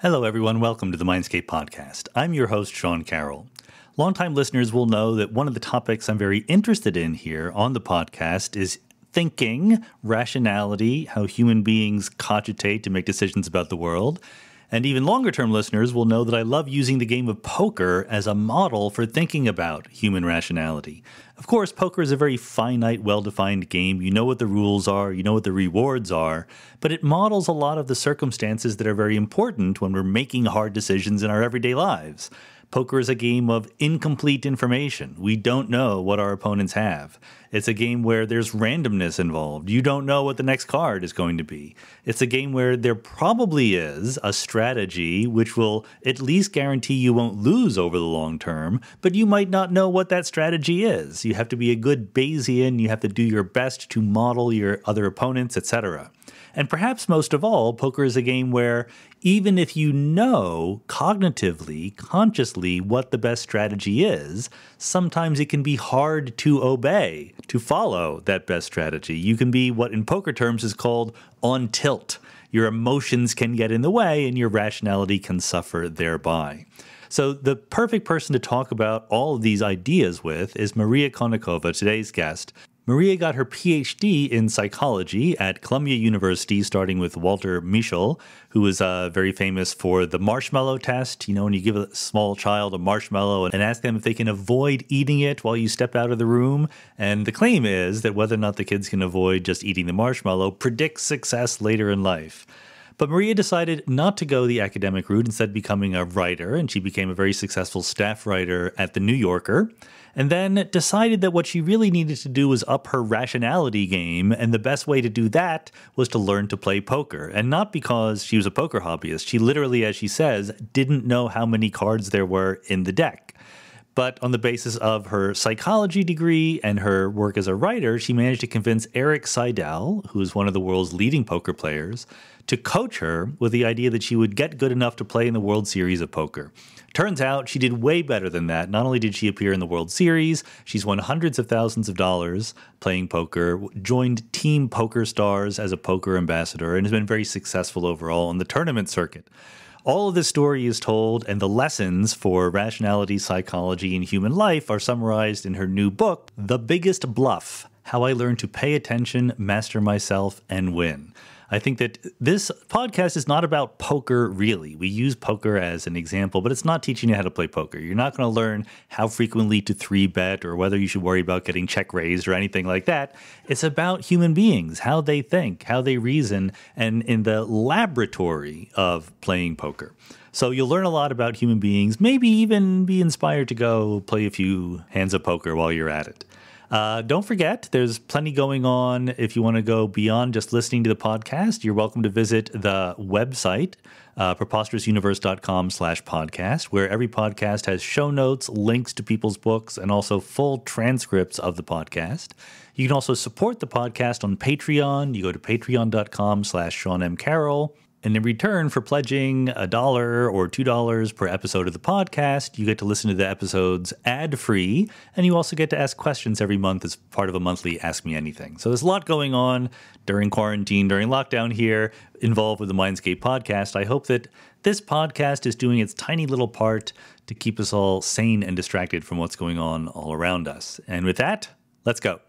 Hello, everyone. Welcome to the Mindscape podcast. I'm your host, Sean Carroll. Longtime listeners will know that one of the topics I'm very interested in here on the podcast is thinking, rationality, how human beings cogitate to make decisions about the world. And even longer-term listeners will know that I love using the game of poker as a model for thinking about human rationality. Of course, poker is a very finite, well-defined game. You know what the rules are, you know what the rewards are, but it models a lot of the circumstances that are very important when we're making hard decisions in our everyday lives. Poker is a game of incomplete information. We don't know what our opponents have. It's a game where there's randomness involved. You don't know what the next card is going to be. It's a game where there probably is a strategy which will at least guarantee you won't lose over the long term, but you might not know what that strategy is. You have to be a good Bayesian. You have to do your best to model your other opponents, etc. And perhaps most of all, poker is a game where even if you know cognitively, consciously what the best strategy is, sometimes it can be hard to obey, to follow that best strategy. You can be what in poker terms is called on tilt. Your emotions can get in the way and your rationality can suffer thereby. So the perfect person to talk about all of these ideas with is Maria Konnikova, today's guest. Maria got her Ph.D. in psychology at Columbia University, starting with Walter Mischel, who was very famous for the marshmallow test. You know, when you give a small child a marshmallow and ask them if they can avoid eating it while you step out of the room. And the claim is that whether or not the kids can avoid just eating the marshmallow predicts success later in life. But Maria decided not to go the academic route, instead becoming a writer, and she became a very successful staff writer at The New Yorker, and then decided that what she really needed to do was up her rationality game, and the best way to do that was to learn to play poker. And not because she was a poker hobbyist. She literally, as she says, didn't know how many cards there were in the deck. But on the basis of her psychology degree and her work as a writer, she managed to convince Eric Seidel, who is one of the world's leading poker players, to coach her with the idea that she would get good enough to play in the World Series of Poker. Turns out she did way better than that. Not only did she appear in the World Series, she's won hundreds of thousands of dollars playing poker, joined Team PokerStars as a poker ambassador, and has been very successful overall on the tournament circuit. All of this story is told, and the lessons for rationality, psychology, and human life are summarized in her new book, The Biggest Bluff: How I Learned to Pay Attention, Master Myself, and Win. I think that this podcast is not about poker, really. We use poker as an example, but it's not teaching you how to play poker. You're not going to learn how frequently to 3-bet or whether you should worry about getting check raised or anything like that. It's about human beings, how they think, how they reason, and in the laboratory of playing poker. So you'll learn a lot about human beings, maybe even be inspired to go play a few hands of poker while you're at it. Don't forget, there's plenty going on. If you want to go beyond just listening to the podcast, you're welcome to visit the website, preposterousuniverse.com/podcast, where every podcast has show notes, links to people's books, and also full transcripts of the podcast. You can also support the podcast on Patreon. You go to patreon.com/Sean M. Carroll. And in return for pledging $1 or $2 per episode of the podcast, you get to listen to the episodes ad-free, and you also get to ask questions every month as part of a monthly Ask Me Anything. So there's a lot going on during quarantine, during lockdown here, involved with the Mindscape podcast. I hope that this podcast is doing its tiny little part to keep us all sane and distracted from what's going on all around us. And with that, let's go.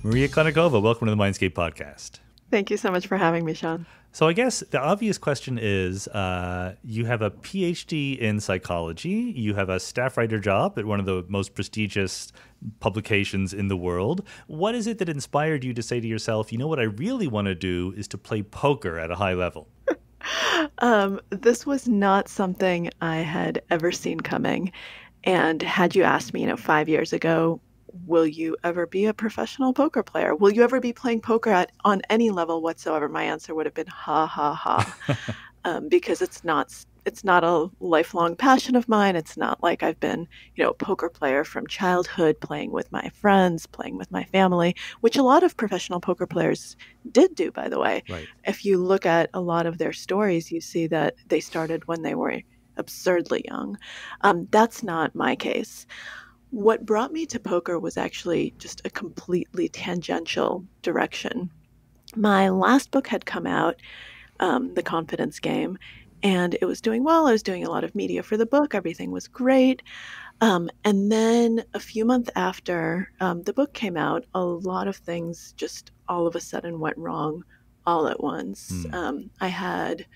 Maria Konnikova, welcome to the Mindscape podcast. Thank you so much for having me, Sean. So I guess the obvious question is, you have a Ph.D. in psychology, you have a staff writer job at one of the most prestigious publications in the world. What is it that inspired you to say to yourself, you know what I really want to do is to play poker at a high level? This was not something I had ever seen coming. And had you asked me, 5 years ago, will you ever be a professional poker player? Will you ever be playing poker on any level whatsoever? My answer would have been, ha, ha, ha, because it's not it's not a lifelong passion of mine. It's not like I've been, a poker player from childhood, playing with my friends, playing with my family, which a lot of professional poker players did do, by the way. Right. If you look at a lot of their stories, you see that they started when they were absurdly young. That's not my case. What brought me to poker was actually just a completely tangential direction. My last book had come out, The Confidence Game, and it was doing well. I was doing a lot of media for the book. Everything was great. And then a few months after the book came out, a lot of things just all of a sudden went wrong all at once. I had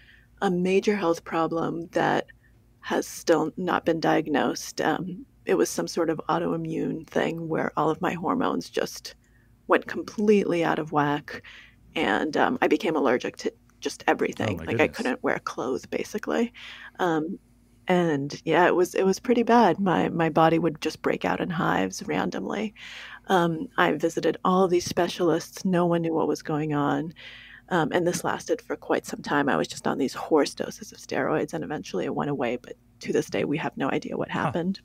a major health problem that has still not been diagnosed. It was some sort of autoimmune thing where all of my hormones just went completely out of whack, and I became allergic to just everything. Oh, my Like I goodness. couldn't wear clothes, basically. And yeah, it was pretty bad. My body would just break out in hives randomly. I visited all these specialists. No one knew what was going on. And this lasted for quite some time. I was just on these horse doses of steroids, and eventually it went away. But to this day, we have no idea what happened.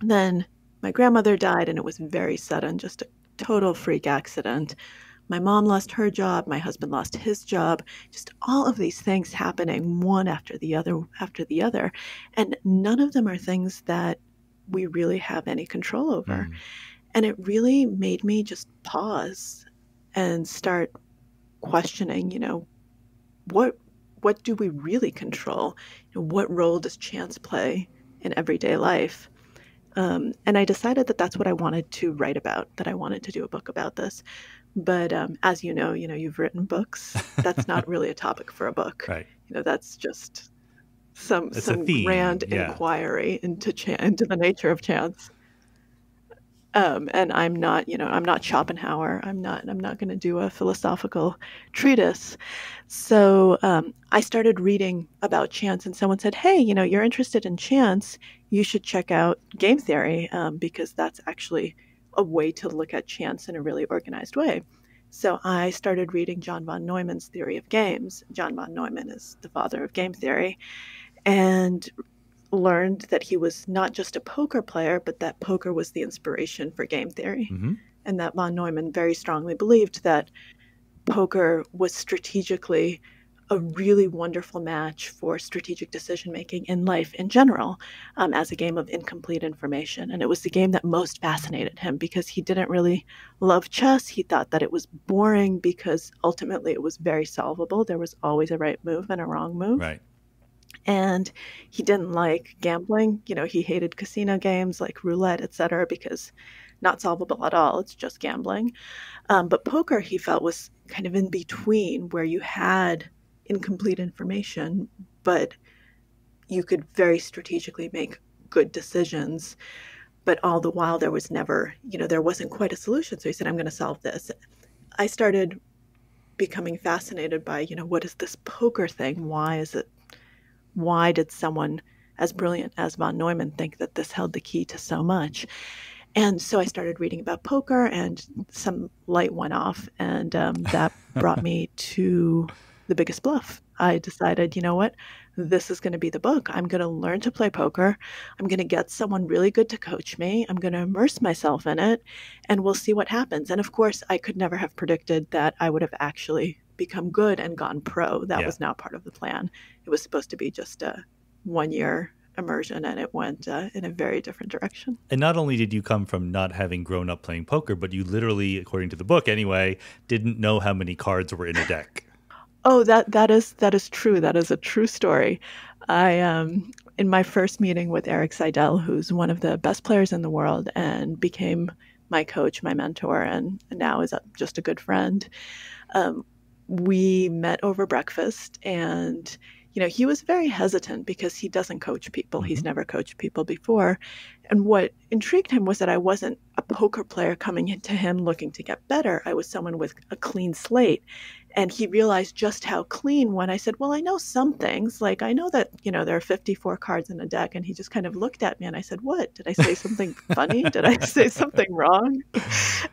Then my grandmother died, and it was very sudden, just a total freak accident. My mom lost her job. My husband lost his job. Just all of these things happening one after the other. And none of them are things that we really have any control over. And it really made me just pause and start questioning, what do we really control? What role does chance play in everyday life? And I decided that that's what I wanted to write about, that I wanted to do a book about this. But as you know, you've written books. That's not really a topic for a book. Right. That's just some theme, grand inquiry into the nature of chance. And I'm not, I'm not Schopenhauer. I'm not going to do a philosophical treatise. So I started reading about chance, and someone said, "Hey, you're interested in chance. You should check out game theory because that's actually a way to look at chance in a really organized way." So I started reading John von Neumann's theory of games. John von Neumann is the father of game theory, and learned that he was not just a poker player, but that poker was the inspiration for game theory. And that von Neumann very strongly believed that poker was strategically a really wonderful match for strategic decision-making in life in general, as a game of incomplete information. And it was the game that most fascinated him because he didn't really love chess. He thought that it was boring because ultimately it was very solvable. There was always a right move and a wrong move. Right. And he didn't like gambling. He hated casino games like roulette, etc., because not solvable at all. It's just gambling. But poker, he felt, was kind of in between, where you had incomplete information, but you could very strategically make good decisions. But all the while, there was never, there wasn't quite a solution. So he said, "I'm going to solve this." I started becoming fascinated by, what is this poker thing? Why did someone as brilliant as von Neumann think that this held the key to so much? And so I started reading about poker, and some light went off, and that brought me to The Biggest Bluff. I decided, you know what, this is going to be the book. I'm going to learn to play poker. I'm going to get someone really good to coach me. I'm going to immerse myself in it, and we'll see what happens. And of course, I could never have predicted that I would have actually become good and gone pro. That was not part of the plan. It was supposed to be just a 1-year immersion, and it went in a very different direction. And not only did you come from not having grown up playing poker, but you literally, according to the book anyway, didn't know how many cards were in a deck. Oh, that is true. That is a true story. I in my first meeting with Eric Seidel, who's one of the best players in the world and became my coach, my mentor, and now is just a good friend. We met over breakfast, and he was very hesitant because he doesn't coach people. He's never coached people before. And what intrigued him was that I wasn't a poker player coming into him looking to get better. I was someone with a clean slate. And he realized just how clean when I said, well, I know some things. Like, I know that, there are 54 cards in a deck. And he just kind of looked at me and I said, what? Did I say something funny? Did I say something wrong?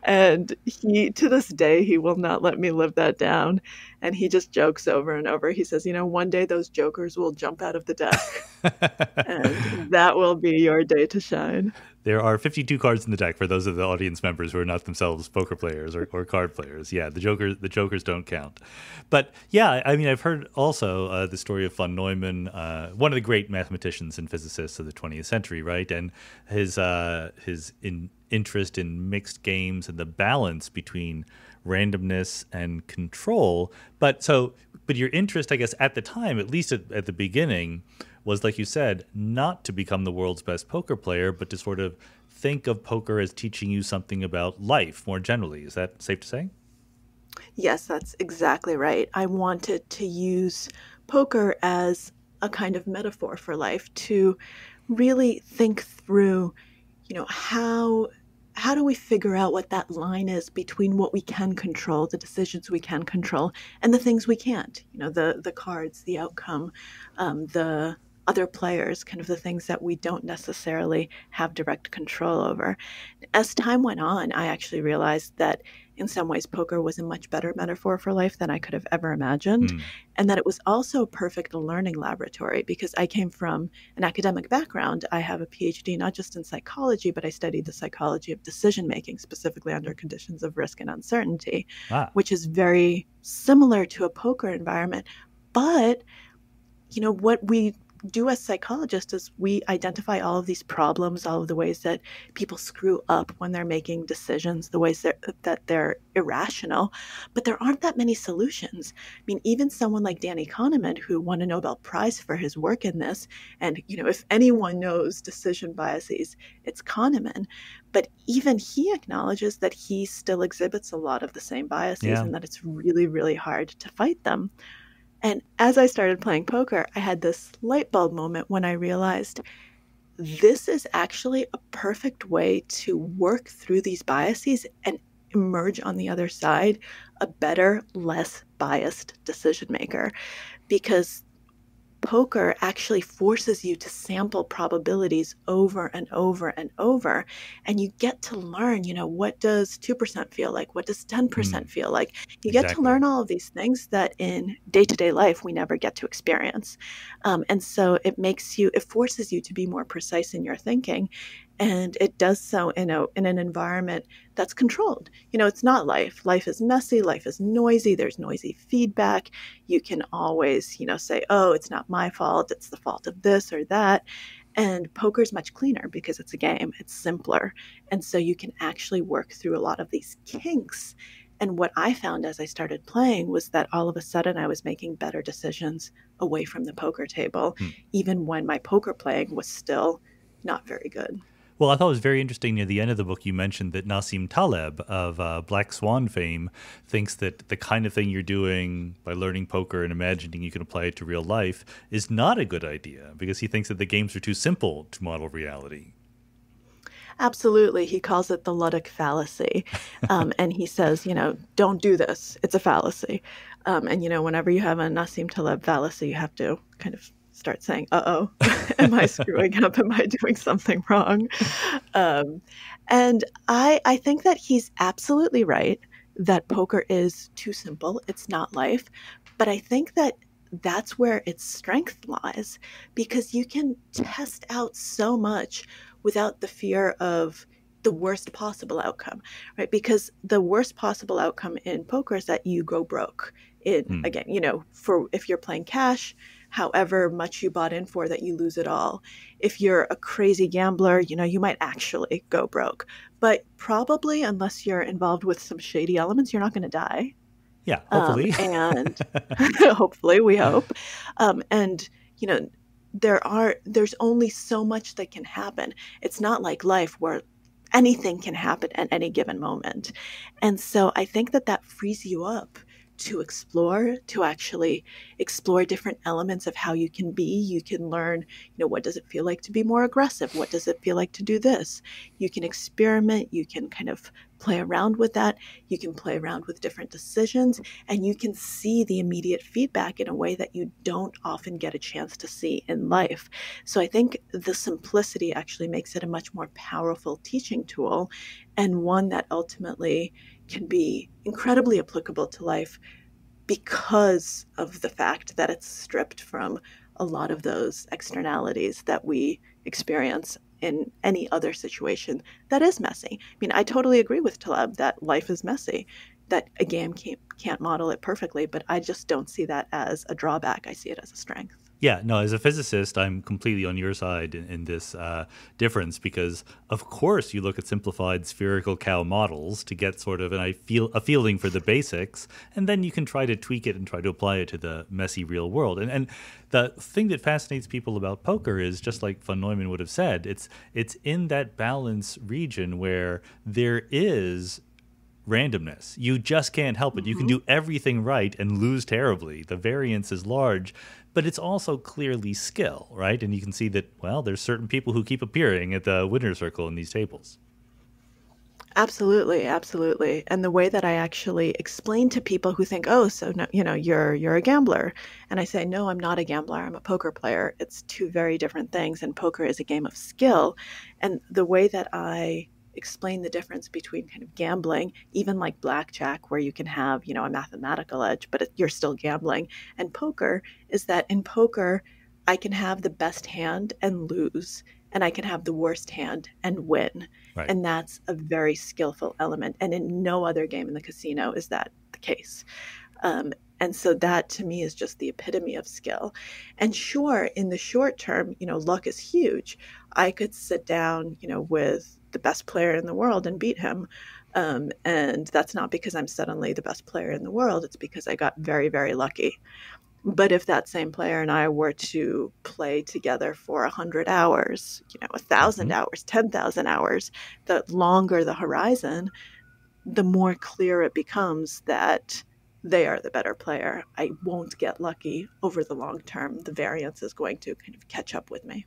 And to this day, he will not let me live that down. And he just jokes over and over. He says, one day those jokers will jump out of the deck. And that will be your day to shine. There are 52 cards in the deck for those of the audience members who are not themselves poker players or card players. Yeah, the jokers don't count. But yeah, I mean, I've heard also the story of von Neumann, one of the great mathematicians and physicists of the 20th century, right? And his interest in mixed games and the balance between randomness and control. But your interest, I guess, at the time, at least at the beginning, was, like you said, not to become the world's best poker player, but to sort of think of poker as teaching you something about life more generally. Is that safe to say? Yes, that's exactly right. I wanted to use poker as a kind of metaphor for life, to really think through, how do we figure out what that line is between what we can control, the decisions we can control, and the things we can't, the cards, the outcome, the other players, kind of the things that we don't necessarily have direct control over. As time went on, I actually realized that in some ways poker was a much better metaphor for life than I could have ever imagined, and that it was also a perfect learning laboratory because I came from an academic background. I have a Ph.D. not just in psychology, but I studied the psychology of decision making, specifically under conditions of risk and uncertainty, which is very similar to a poker environment. But what we do as psychologists is we identify all of these problems, all of the ways that people screw up when they're making decisions, the ways that they're irrational, but there aren't that many solutions. I mean, even someone like Danny Kahneman, who won a Nobel Prize for his work in this, and if anyone knows decision biases, it's Kahneman, but even he acknowledges that he still exhibits a lot of the same biases and that it's really, really hard to fight them. And as I started playing poker, I had this light bulb moment when I realized this is actually a perfect way to work through these biases and emerge on the other side a better, less biased decision maker. Because poker actually forces you to sample probabilities over and over and over. And you get to learn, what does 2% feel like? What does 10% feel like? You get to learn all of these things that in day-to-day life we never get to experience. And so it forces you to be more precise in your thinking. And it does so in an environment that's controlled. It's not life. Life is messy. Life is noisy. There's noisy feedback. You can always, say, oh, it's not my fault. It's the fault of this or that. And poker is much cleaner because it's a game. It's simpler. And so you can actually work through a lot of these kinks. And what I found as I started playing was that all of a sudden I was making better decisions away from the poker table, even when my poker playing was still not very good. Well, I thought it was very interesting near the end of the book you mentioned that Nassim Taleb of Black Swan fame thinks that the kind of thing you're doing by learning poker and imagining you can apply it to real life is not a good idea because he thinks that the games are too simple to model reality. Absolutely. He calls it the Ludic fallacy. And he says, don't do this. It's a fallacy. And whenever you have a Nassim Taleb fallacy, you have to kind of start saying, uh-oh, am I screwing up? Am I doing something wrong? And I think that he's absolutely right that poker is too simple. It's not life. But I think that that's where its strength lies because you can test out so much without the fear of the worst possible outcome, right? Because the worst possible outcome in poker is that you go broke. Again, if you're playing cash, however much you bought in for that, you lose it all. If you're a crazy gambler, you might actually go broke. But probably, unless you're involved with some shady elements, you're not going to die. Yeah, hopefully. And hopefully, we hope. And, there's only so much that can happen. It's not like life where anything can happen at any given moment. And so I think that frees you up to explore, to actually explore different elements of how you can be. You can learn, what does it feel like to be more aggressive? What does it feel like to do this? You can experiment. You can kind of play around with that. You can play around with different decisions, and you can see the immediate feedback in a way that you don't often get a chance to see in life. So I think the simplicity actually makes it a much more powerful teaching tool, and one that ultimately can be incredibly applicable to life because of the fact that it's stripped from a lot of those externalities that we experience in any other situation that is messy. I mean, I totally agree with Taleb that life is messy, that a game can't model it perfectly, but I just don't see that as a drawback. I see it as a strength. Yeah, no, as a physicist, I'm completely on your side in this difference because, of course, you look at simplified spherical cow models to get sort of a feeling for the basics, and then you can try to tweak it and try to apply it to the messy real world. And the thing that fascinates people about poker is, just like von Neumann would have said, it's in that balance region where there is randomness. You just can't help it. You can do everything right and lose terribly. The variance is large, but it's also clearly skill, right? And you can see that, well, there's certain people who keep appearing at the winner's circle in these tables. Absolutely, absolutely. And the way that I actually explain to people who think, oh, so no, you're a gambler. And I say, no, I'm not a gambler. I'm a poker player. It's two very different things. And poker is a game of skill. And the way that I explain the difference between kind of gambling, even like blackjack, where you can have, a mathematical edge, but you're still gambling, and poker is that in poker, I can have the best hand and lose, and I can have the worst hand and win. Right. And that's a very skillful element. And in no other game in the casino is that the case. And so that to me is just the epitome of skill. And sure, in the short term, luck is huge. I could sit down, with the best player in the world and beat him. And that's not because I'm suddenly the best player in the world. It's because I got very, very lucky. But if that same player and I were to play together for 100 hours, 1,000 hours, 10,000 hours, the longer the horizon, the more clear it becomes that they are the better player. I won't get lucky over the long term. The variance is going to kind of catch up with me.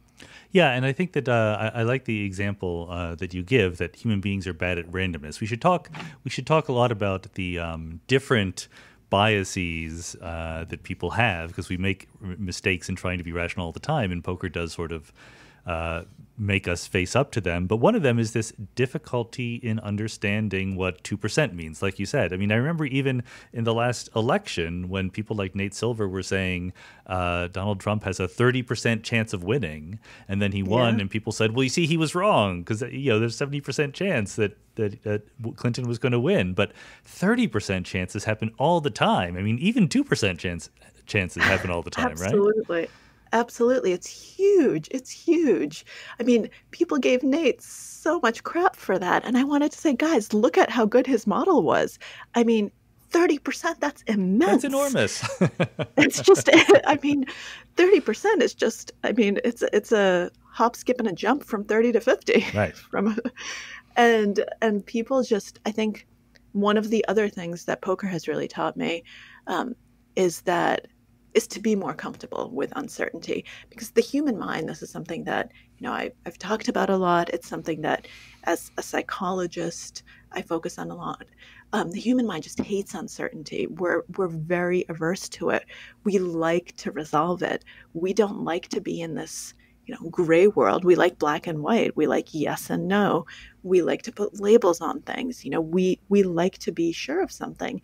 Yeah, and I think that I like the example that you give, that human beings are bad at randomness. We should talk a lot about the different biases that people have, because we make mistakes in trying to be rational all the time, and poker does sort of make us face up to them. But one of them is this difficulty in understanding what 2% means, like you said. I mean, I remember even in the last election when people like Nate Silver were saying Donald Trump has a 30% chance of winning, and then he won, and people said, well, you see, he was wrong, because there's 70% chance that Clinton was going to win. But 30% chances happen all the time. I mean, even 2% chances happen all the time, Absolutely. Right? Absolutely. It's huge. It's huge. I mean, people gave Nate so much crap for that. And I wanted to say, guys, look at how good his model was. I mean, 30%, that's immense. That's enormous. It's just, 30% is just, it's a hop, skip, and a jump from 30 to 50. Right. And people just, I think one of the other things that poker has really taught me is to be more comfortable with uncertainty, because the human mind, this is something that, I've talked about a lot. It's something that as a psychologist, I focus on a lot. The human mind just hates uncertainty. We're very averse to it. We like to resolve it. We don't like to be in this, gray world. We like black and white. We like yes and no. We like to put labels on things. We like to be sure of something.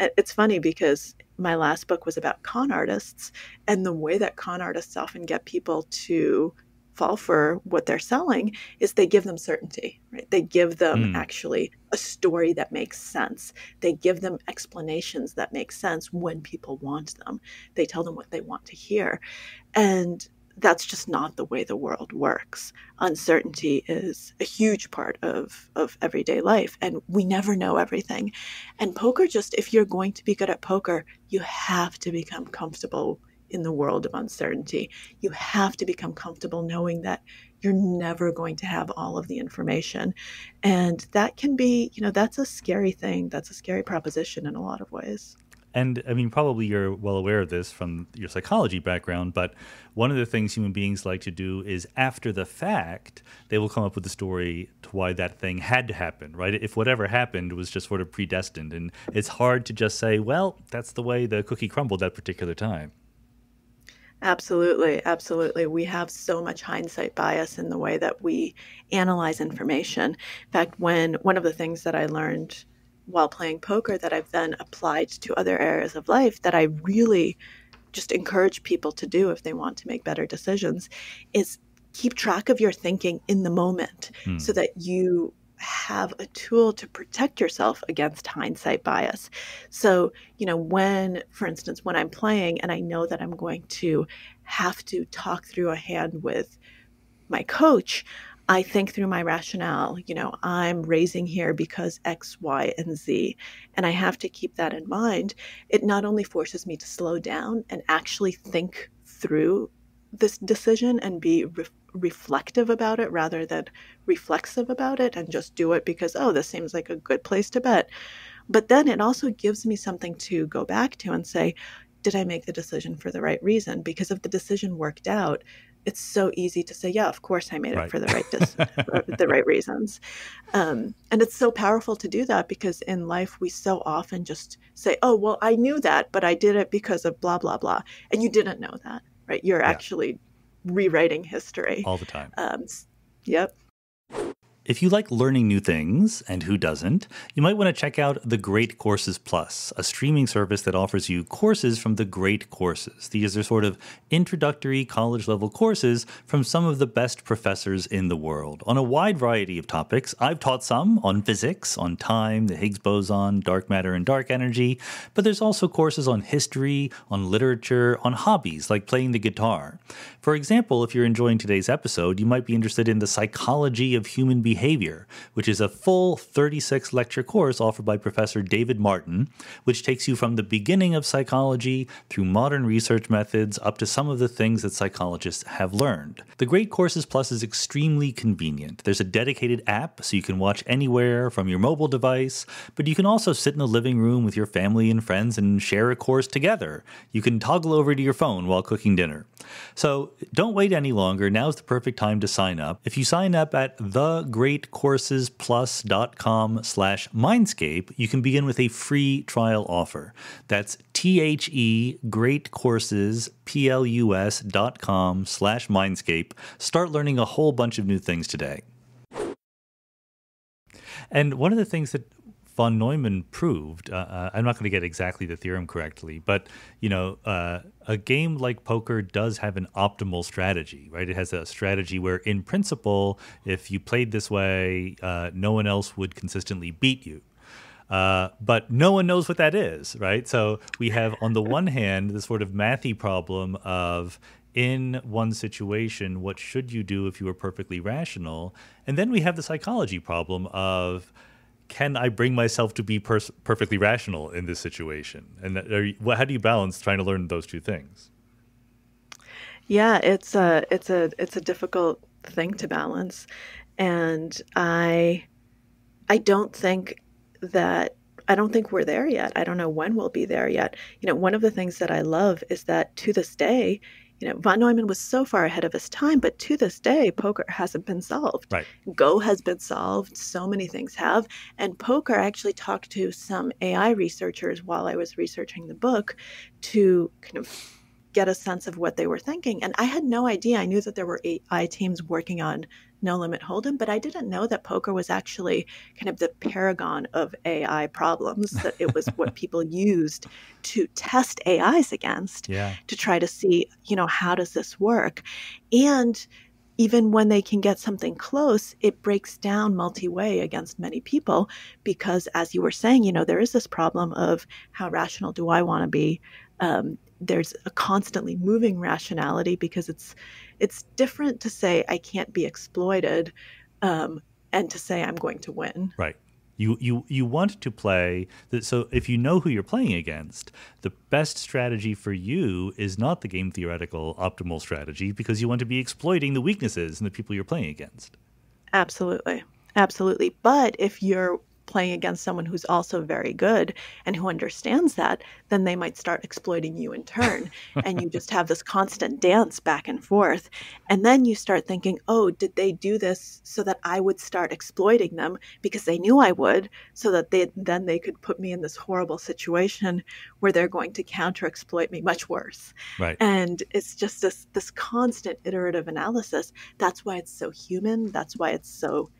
It's funny because my last book was about con artists, and the way that con artists often get people to fall for what they're selling is they give them certainty, right? They give them actually a story that makes sense. They give them explanations that make sense when people want them. They tell them what they want to hear. And that's just not the way the world works. Uncertainty is a huge part of everyday life, and we never know everything. And poker, just if you're going to be good at poker, you have to become comfortable in the world of uncertainty. You have to become comfortable knowing that you're never going to have all of the information. And that can be, that's a scary thing. That's a scary proposition in a lot of ways. And I mean, probably you're well aware of this from your psychology background, but one of the things human beings like to do is after the fact, they will come up with a story to why that thing had to happen, right? If whatever happened was just sort of predestined. And it's hard to just say, well, that's the way the cookie crumbled that particular time. Absolutely, absolutely. We have so much hindsight bias in the way that we analyze information. In fact, one of the things that I learned while playing poker that I've then applied to other areas of life that I really just encourage people to do if they want to make better decisions is keep track of your thinking in the moment so that you have a tool to protect yourself against hindsight bias. So, for instance, when I'm playing and I know that I'm going to have to talk through a hand with my coach, I think through my rationale. I'm raising here because X, Y, and Z. And I have to keep that in mind. It not only forces me to slow down and actually think through this decision and be reflective about it rather than reflexive about it and just do it because, oh, this seems like a good place to bet. But then it also gives me something to go back to and say, did I make the decision for the right reason? Because if the decision worked out, it's so easy to say, yeah, of course I made it for the the right reasons. And it's so powerful to do that because in life we so often just say, oh, well, I knew that, but I did it because of blah, blah, blah. And you didn't know that, right? You're actually rewriting history. All the time. Yep. If you like learning new things, and who doesn't, you might want to check out the Great Courses Plus, a streaming service that offers you courses from the great courses. These are sort of introductory college-level courses from some of the best professors in the world on a wide variety of topics. I've taught some on physics, on time, the Higgs boson, dark matter, and dark energy, but there's also courses on history, on literature, on hobbies like playing the guitar. For example, if you're enjoying today's episode, you might be interested in the psychology of human behavior, which is a full 36-lecture course offered by Professor David Martin, which takes you from the beginning of psychology through modern research methods up to some of the things that psychologists have learned. The Great Courses Plus is extremely convenient. There's a dedicated app, so you can watch anywhere from your mobile device, but you can also sit in the living room with your family and friends and share a course together. You can toggle over to your phone while cooking dinner. So don't wait any longer. Now's the perfect time to sign up. If you sign up at thegreatcoursesplus.com/Mindscape, you can begin with a free trial offer. That's thegreatcoursesplus.com/Mindscape. Start learning a whole bunch of new things today. And one of the things that von Neumann proved, I'm not going to get exactly the theorem correctly, but a game like poker does have an optimal strategy, right? It has a strategy where, in principle, if you played this way, no one else would consistently beat you. But no one knows what that is, right? So we have, on the one hand, this sort of mathy problem of, in one situation, what should you do if you were perfectly rational? And then we have the psychology problem of, can I bring myself to be perfectly rational in this situation? And how do you balance trying to learn those two things? Yeah, it's a difficult thing to balance, and I don't think we're there yet. I don't know when we'll be there yet. One of the things that I love is that to this day, von Neumann was so far ahead of his time, but to this day, poker hasn't been solved. Right. Go has been solved. So many things have. And poker, I actually talked to some AI researchers while I was researching the book to kind of get a sense of what they were thinking. And I had no idea. I knew that there were AI teams working on No Limit Hold'em, but I didn't know that poker was actually kind of the paragon of AI problems, that it was what people used to test AIs against to try to see, how does this work? And even when they can get something close, it breaks down multi-way against many people because, as you were saying, there is this problem of how rational do I want to be? There's a constantly moving rationality because it's different to say I can't be exploited and to say I'm going to win. Right. You want to play so if you know who you're playing against, the best strategy for you is not the game theoretical optimal strategy because you want to be exploiting the weaknesses in the people you're playing against. Absolutely. Absolutely. But if you're playing against someone who's also very good and who understands that, then they might start exploiting you in turn. And you just have this constant dance back and forth. And then you start thinking, oh, did they do this so that I would start exploiting them because they knew I would, so that they could put me in this horrible situation where they're going to counter exploit me much worse. Right. And it's just this constant iterative analysis. That's why it's so human. That's why it's so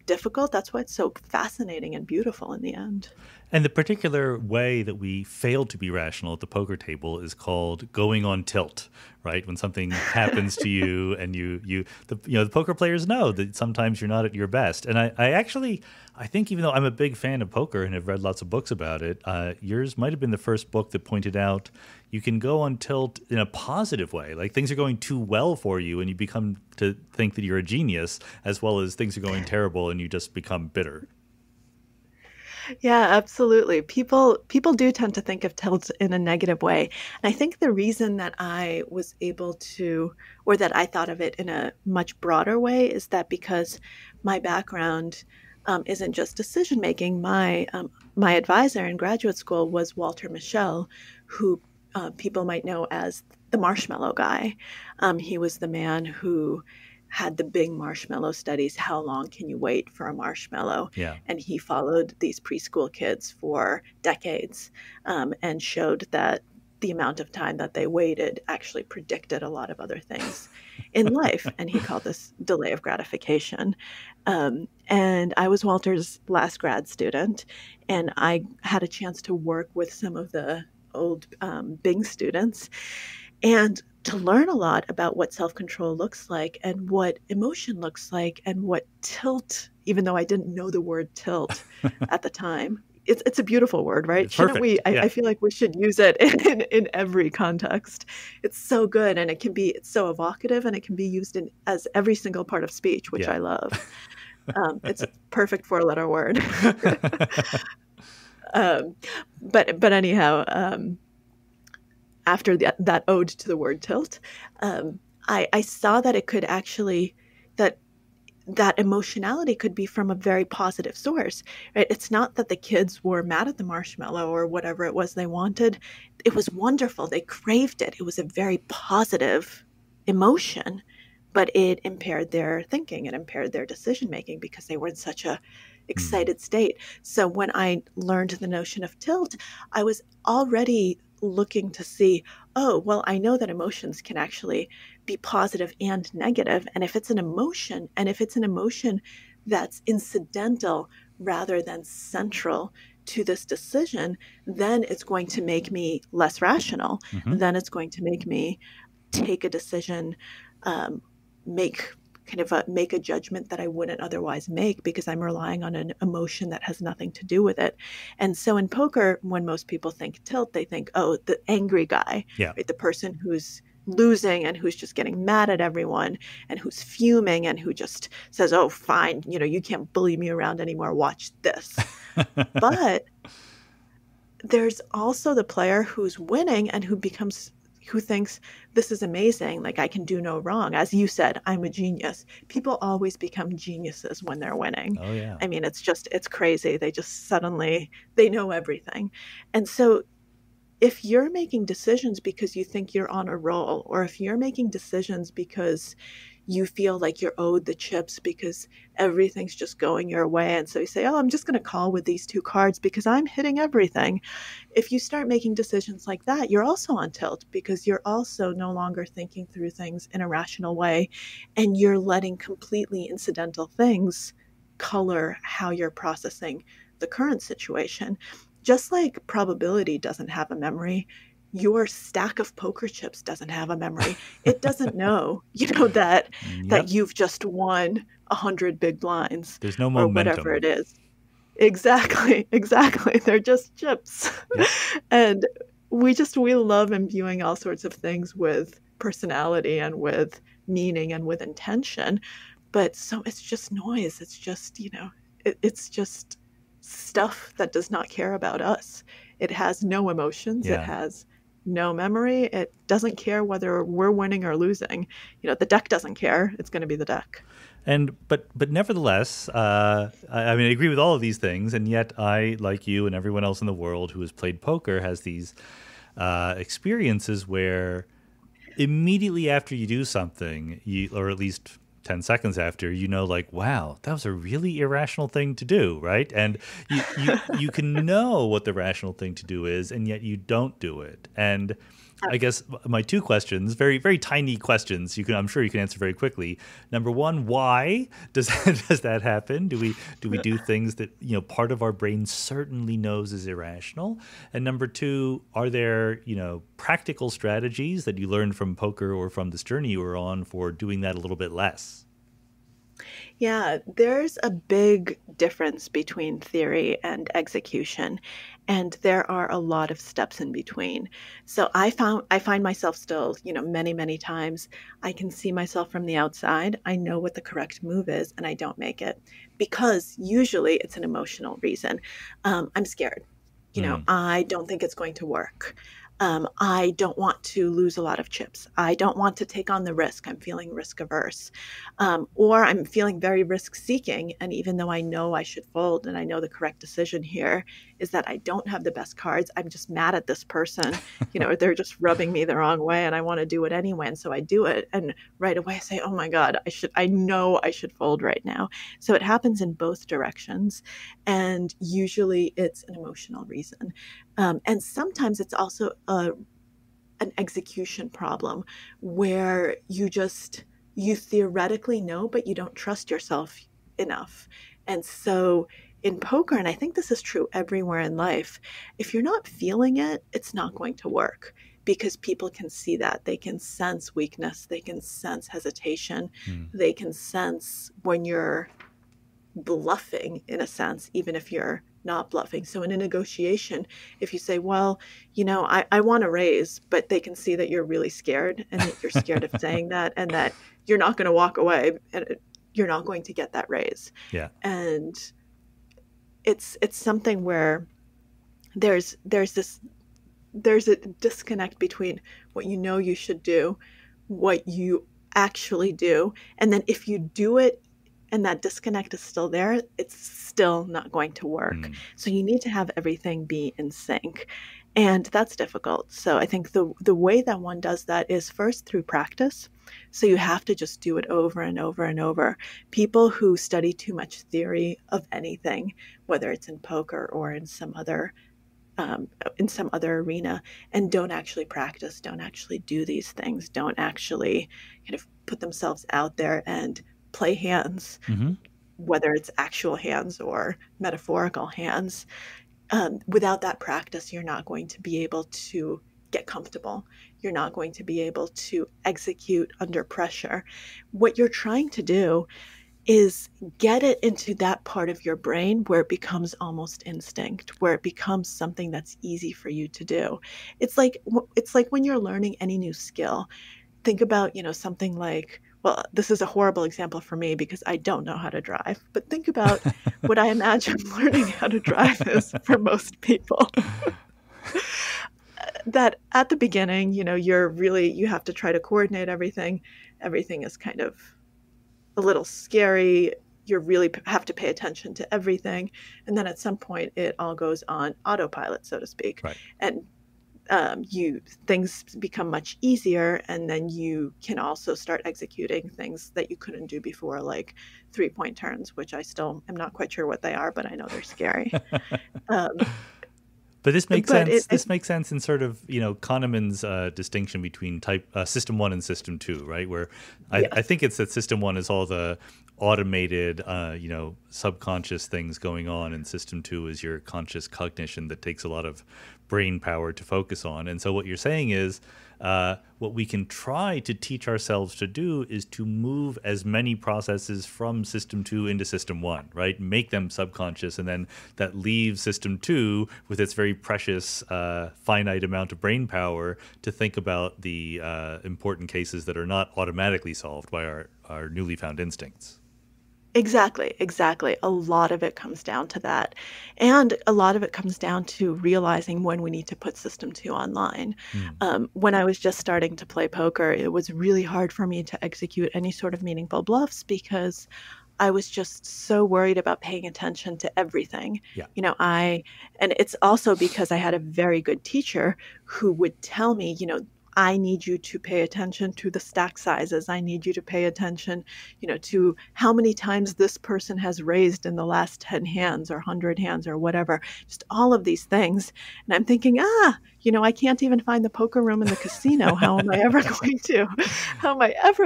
difficult. That's why it's so fascinating and beautiful in the end. And the particular way that we fail to be rational at the poker table is called going on tilt, right? When something happens to you and the poker players know that sometimes you're not at your best. And I think even though I'm a big fan of poker and have read lots of books about it, yours might have been the first book that pointed out you can go on tilt in a positive way. Like things are going too well for you and you become to think that you're a genius, as well as things are going terrible and you just become bitter. Yeah, absolutely. People do tend to think of tilt in a negative way. And I think the reason that I was able to, or that I thought of it in a much broader way, is that because my background isn't just decision making. My advisor in graduate school was Walter Mischel, who people might know as the marshmallow guy. He was the man who had the big marshmallow studies. How long can you wait for a marshmallow? Yeah. And he followed these preschool kids for decades and showed that the amount of time that they waited actually predicted a lot of other things in life. And he called this delay of gratification. And I was Walter's last grad student, and I had a chance to work with some of the old Bing students and to learn a lot about what self-control looks like and what emotion looks like and what tilt, even though I didn't know the word tilt at the time. It's a beautiful word, right? Shouldn't we? I feel like we should use it in every context. It's so good, and it's so evocative, and it can be used as every single part of speech, which I love. It's a perfect four-letter word. But anyhow, after that ode to the word tilt, I saw that it could actually, that emotionality could be from a very positive source, right? It's not that the kids were mad at the marshmallow or whatever it was they wanted. It was wonderful. They craved it. It was a very positive emotion, but it impaired their thinking. It impaired their decision-making because they were in such a excited state. So when I learned the notion of tilt, I was already looking to see, oh, well, I know that emotions can actually be positive and negative. And if it's an emotion, that's incidental rather than central to this decision, then it's going to make me less rational. Mm-hmm. Then it's going to make me take a decision, make a judgment that I wouldn't otherwise make because I'm relying on an emotion that has nothing to do with it. And so in poker, when most people think tilt, they think, oh, the angry guy, right? The person who's losing and who's just getting mad at everyone and who's fuming and who just says, oh, fine, you can't bully me around anymore. Watch this. But there's also the player who's winning and who thinks this is amazing. Like, I can do no wrong. As you said, I'm a genius. People always become geniuses when they're winning. Oh, yeah. I mean, it's crazy. They just suddenly, they know everything. And so if you're making decisions because you think you're on a roll, or if you're making decisions because you feel like you're owed the chips because everything's just going your way, and so you say, oh, I'm just going to call with these two cards because I'm hitting everything. If you start making decisions like that, you're also on tilt because you're also no longer thinking through things in a rational way, and you're letting completely incidental things color how you're processing the current situation. Just like probability doesn't have a memory, your stack of poker chips doesn't have a memory. It doesn't know, that you've just won 100 big blinds. There's no momentum. Or whatever it is. Exactly. They're just chips. Yep. And we love imbuing all sorts of things with personality and with meaning and with intention. But so it's just noise. It's just, it's just stuff that does not care about us. It has no emotions. Yeah. It has no memory. It doesn't care whether we're winning or losing. The deck doesn't care. It's going to be the deck. And but nevertheless, I mean, I agree with all of these things, and yet I, like you and everyone else in the world who has played poker, has these experiences where immediately after you do something, or at least 10 seconds after, like, wow, that was a really irrational thing to do, right? And you can know what the rational thing to do is, and yet you don't do it. And I guess my two questions, very, very tiny questions, I'm sure you can answer very quickly. Number one, why does that happen? Do we do things that, part of our brain certainly knows is irrational? And number two, are there, practical strategies that you learned from poker or from this journey you were on for doing that a little bit less? Yeah, there's a big difference between theory and execution, and there are a lot of steps in between. So I find myself still, many, many times I can see myself from the outside. I know what the correct move is, and I don't make it because usually it's an emotional reason. I'm scared. I don't think it's going to work. I don't want to lose a lot of chips. I don't want to take on the risk. I'm feeling risk averse. Or I'm feeling very risk seeking. And even though I know I should fold and I know the correct decision here is that I don't have the best cards, I'm just mad at this person, or they're just rubbing me the wrong way and I want to do it anyway. And so I do it. And right away I say, oh my God, I know I should fold right now. So it happens in both directions. And usually it's an emotional reason. And sometimes it's also an execution problem where you theoretically know, but you don't trust yourself enough. And so in poker, and I think this is true everywhere in life, if you're not feeling it, it's not going to work because people can see that. They can sense weakness. They can sense hesitation. They can sense when you're bluffing in a sense, even if you're not bluffing. So in a negotiation, if you say, well, I want to raise, but they can see that you're really scared and that you're scared of saying that and that you're not going to walk away and you're not going to get that raise. Yeah. And it's something where there's a disconnect between what you should do, what you actually do. And then if you do it and that disconnect is still there, it's still not going to work. So you need to have everything be in sync. And that's difficult. So I think the way that one does that is first through practice. So you have to just do it over and over and over. People who study too much theory of anything, whether it's in poker or in some other arena, and don't actually practice, don't actually do these things, don't actually kind of put themselves out there and play hands, whether it's actual hands or metaphorical hands. Without that practice, you're not going to be able to get comfortable. You're not going to be able to execute under pressure. What you're trying to do is get it into that part of your brain where it becomes almost instinct, where it becomes something that's easy for you to do. It's like when you're learning any new skill. Think about, something like, well, this is a horrible example for me because I don't know how to drive, but think about what I imagine learning how to drive is for most people. That at the beginning, you have to try to coordinate everything. Everything is kind of a little scary. You really have to pay attention to everything. And then at some point it all goes on autopilot, so to speak. Right. And things become much easier, and then you can also start executing things that you couldn't do before, like 3-point turns, which I still am not quite sure what they are, but I know they're scary. But this makes sense. This makes sense in sort of, Kahneman's distinction between system 1 and system 2, right? Where I think it's that system 1 is all the automated, subconscious things going on, and system 2 is your conscious cognition that takes a lot of brain power to focus on. And so what you're saying is what we can try to teach ourselves to do is to move as many processes from system 2 into system 1, right? Make them subconscious, and then that leaves system 2 with its very precious finite amount of brain power to think about the important cases that are not automatically solved by our newly found instincts. Exactly, exactly. A lot of it comes down to that. And a lot of it comes down to realizing when we need to put system two online. Hmm. When I was just starting to play poker, it was really hard for me to execute any sort of meaningful bluffs because I was just so worried about paying attention to everything. Yeah. And it's also because I had a very good teacher who would tell me, I need you to pay attention to the stack sizes. I need you to pay attention, to how many times this person has raised in the last 10 hands or 100 hands or whatever, just all of these things. And I'm thinking, I can't even find the poker room in the casino. How am I ever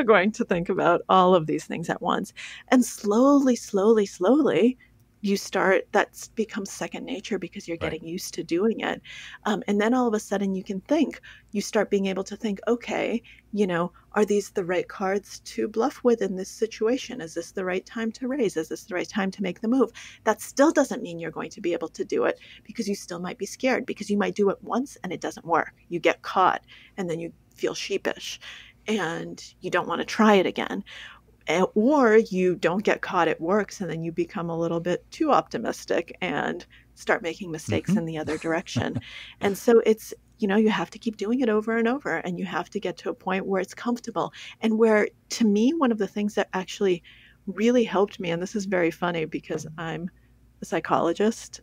going to think about all of these things at once? And slowly, slowly, slowly, that becomes second nature because you're Right. getting used to doing it. And then all of a sudden you start being able to think, okay, are these the right cards to bluff with in this situation? Is this the right time to raise? Is this the right time to make the move? That still doesn't mean you're going to be able to do it because you still might be scared because you might do it once and it doesn't work. You get caught and then you feel sheepish and you don't want to try it again. Or you don't get caught, it works, and then you become a little bit too optimistic and start making mistakes Hmm. in the other direction. And so you have to keep doing it over and over, and you have to get to a point where it's comfortable. And where, to me, one of the things that actually really helped me, and this is very funny because I'm a psychologist.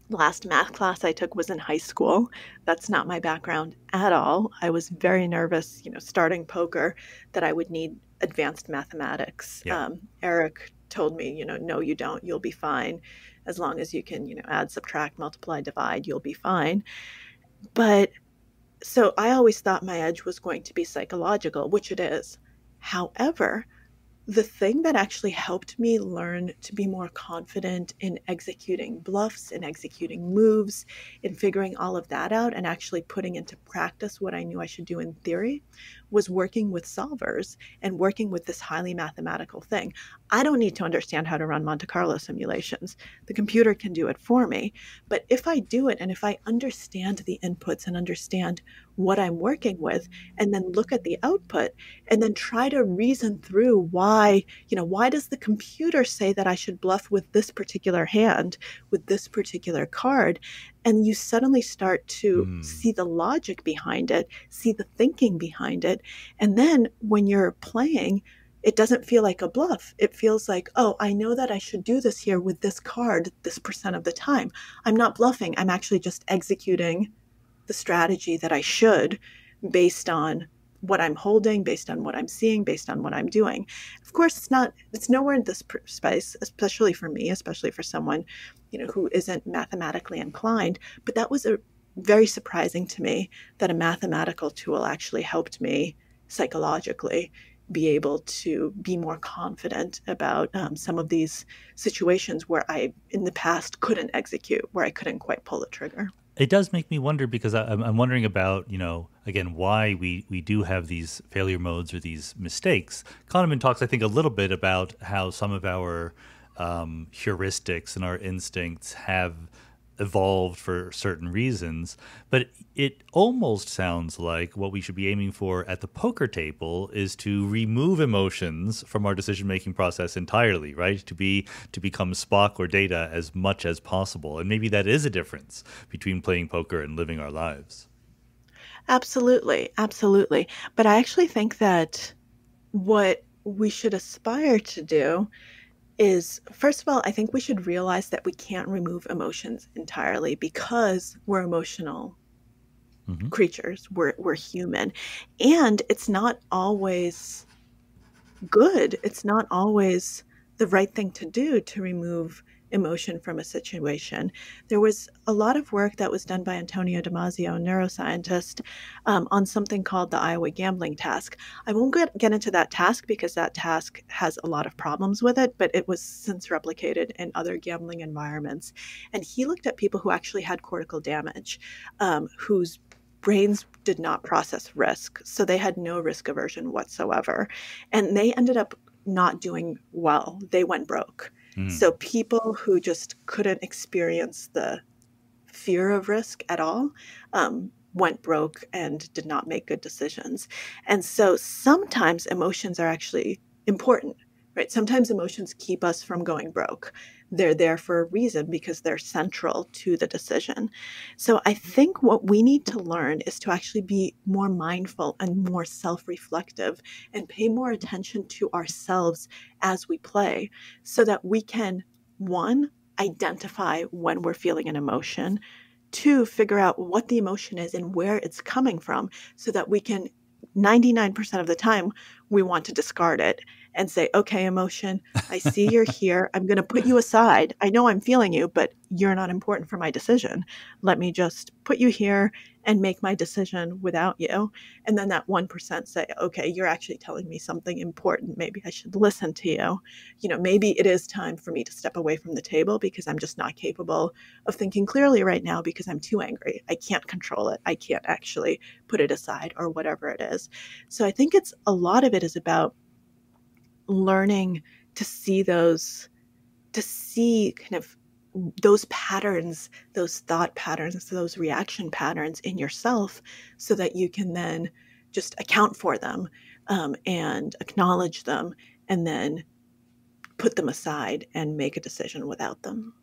Last math class I took was in high school. That's not my background at all. I was very nervous, starting poker, that I would need advanced mathematics. Yeah. Eric told me, no, you don't. You'll be fine. As long as you can, add, subtract, multiply, divide, you'll be fine. But so I always thought my edge was going to be psychological, which it is. However, the thing that actually helped me learn to be more confident in executing bluffs, in executing moves, in figuring all of that out and actually putting into practice what I knew I should do in theory was working with solvers and working with this highly mathematical thing. I don't need to understand how to run Monte Carlo simulations. The computer can do it for me. But if I do it and if I understand the inputs and understand what I'm working with and then look at the output and then try to reason through why does the computer say that I should bluff with this particular hand, with this particular card? And you suddenly start to Hmm. see the logic behind it, see the thinking behind it. And then when you're playing, it doesn't feel like a bluff. It feels like, oh, I know that I should do this here with this card this percent of the time. I'm not bluffing. I'm actually just executing the strategy that I should based on what I'm holding, based on what I'm seeing, based on what I'm doing. Of course, it's nowhere in this space, especially for me, especially for someone, who isn't mathematically inclined. But that was very surprising to me that a mathematical tool actually helped me psychologically be able to be more confident about some of these situations where I, in the past, couldn't execute, where I couldn't quite pull the trigger. It does make me wonder because I'm wondering about, again, why we do have these failure modes or these mistakes. Kahneman talks, I think, a little bit about how some of our heuristics and our instincts have evolved for certain reasons, but it almost sounds like what we should be aiming for at the poker table is to remove emotions from our decision-making process entirely, right? To become Spock or Data as much as possible. And maybe that is a difference between playing poker and living our lives. Absolutely, absolutely. But I actually think that what we should aspire to do is, first of all, I think we should realize that we can't remove emotions entirely because we're emotional Hmm. creatures. We're human. And it's not always good. It's not always the right thing to do to remove emotion from a situation. There was a lot of work that was done by Antonio Damasio, a neuroscientist, on something called the Iowa gambling task. I won't get into that task because that task has a lot of problems with it, but it was since replicated in other gambling environments. And he looked at people who actually had cortical damage, whose brains did not process risk. So they had no risk aversion whatsoever. And they ended up not doing well. They went broke. Mm. So people who just couldn't experience the fear of risk at all went broke and did not make good decisions. And so sometimes emotions are actually important right? Sometimes emotions keep us from going broke. They're there for a reason because they're central to the decision. So I think what we need to learn is to actually be more mindful and more self-reflective and pay more attention to ourselves as we play so that we can, one, identify when we're feeling an emotion, two, figure out what the emotion is and where it's coming from so that we can 99% of the time, we want to discard it and say, okay, emotion, I see you're here. I'm going to put you aside. I know I'm feeling you, but you're not important for my decision. Let me just put you here and make my decision without you. And then that 1% say, okay, you're actually telling me something important. Maybe I should listen to you. Maybe it is time for me to step away from the table because I'm just not capable of thinking clearly right now because I'm too angry. I can't control it. I can't actually put it aside or whatever it is. So I think a lot of it is about learning to see kind of those patterns, those thought patterns, those reaction patterns in yourself so that you can then just account for them and acknowledge them and then put them aside and make a decision without them.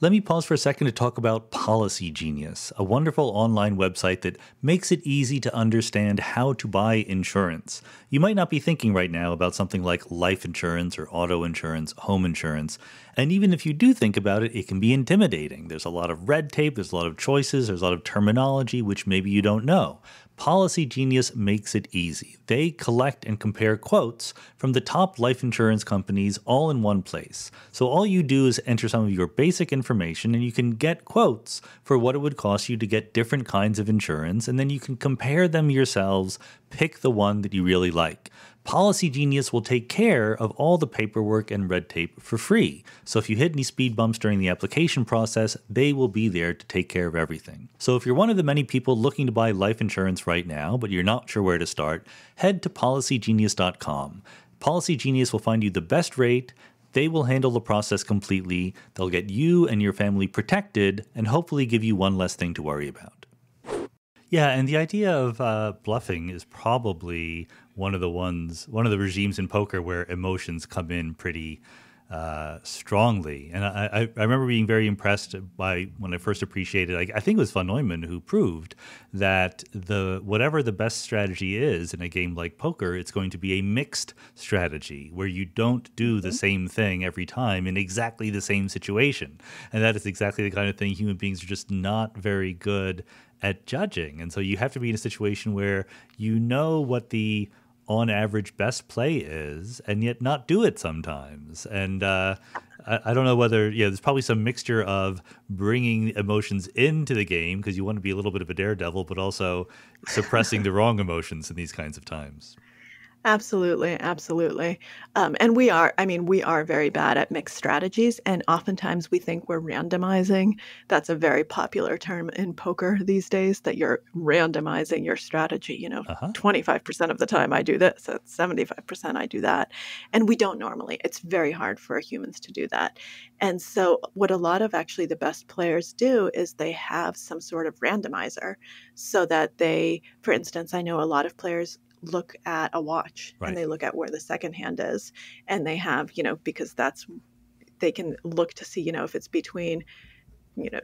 Let me pause for a second to talk about Policy Genius, a wonderful online website that makes it easy to understand how to buy insurance. You might not be thinking right now about something like life insurance or auto insurance, home insurance, and even if you do think about it, it can be intimidating. There's a lot of red tape, there's a lot of choices, there's a lot of terminology which maybe you don't know. Policy Genius makes it easy. They collect and compare quotes from the top life insurance companies all in one place. So all you do is enter some of your basic information and you can get quotes for what it would cost you to get different kinds of insurance, and then you can compare them yourselves, pick the one that you really like. Policy Genius will take care of all the paperwork and red tape for free. So if you hit any speed bumps during the application process, they will be there to take care of everything. So if you're one of the many people looking to buy life insurance right now, but you're not sure where to start, head to policygenius.com. Policy Genius will find you the best rate. They will handle the process completely. They'll get you and your family protected and hopefully give you one less thing to worry about. Yeah, and the idea of bluffing is probably one of the regimes in poker where emotions come in pretty strongly. And I remember being very impressed by when I first appreciated, I think it was von Neumann who proved that whatever the best strategy is in a game like poker, it's going to be a mixed strategy where you don't do the same thing every time in exactly the same situation. And that is exactly the kind of thing human beings are just not very good at judging. And so you have to be in a situation where you know what the on average best play is and yet not do it sometimes. And I don't know whether, there's probably some mixture of bringing emotions into the game because you want to be a little bit of a daredevil, but also suppressing the wrong emotions in these kinds of times. Absolutely, absolutely. And we are very bad at mixed strategies, and oftentimes we think we're randomizing. That's a very popular term in poker these days, that you're randomizing your strategy. 25% of the time I do this, at 75% I do that. And we don't normally. It's very hard for humans to do that. And so what a lot of actually the best players do is they have some sort of randomizer so that for instance, I know a lot of players look at a watch and they look at where the second hand is, and they have, because they can look to see, if it's between,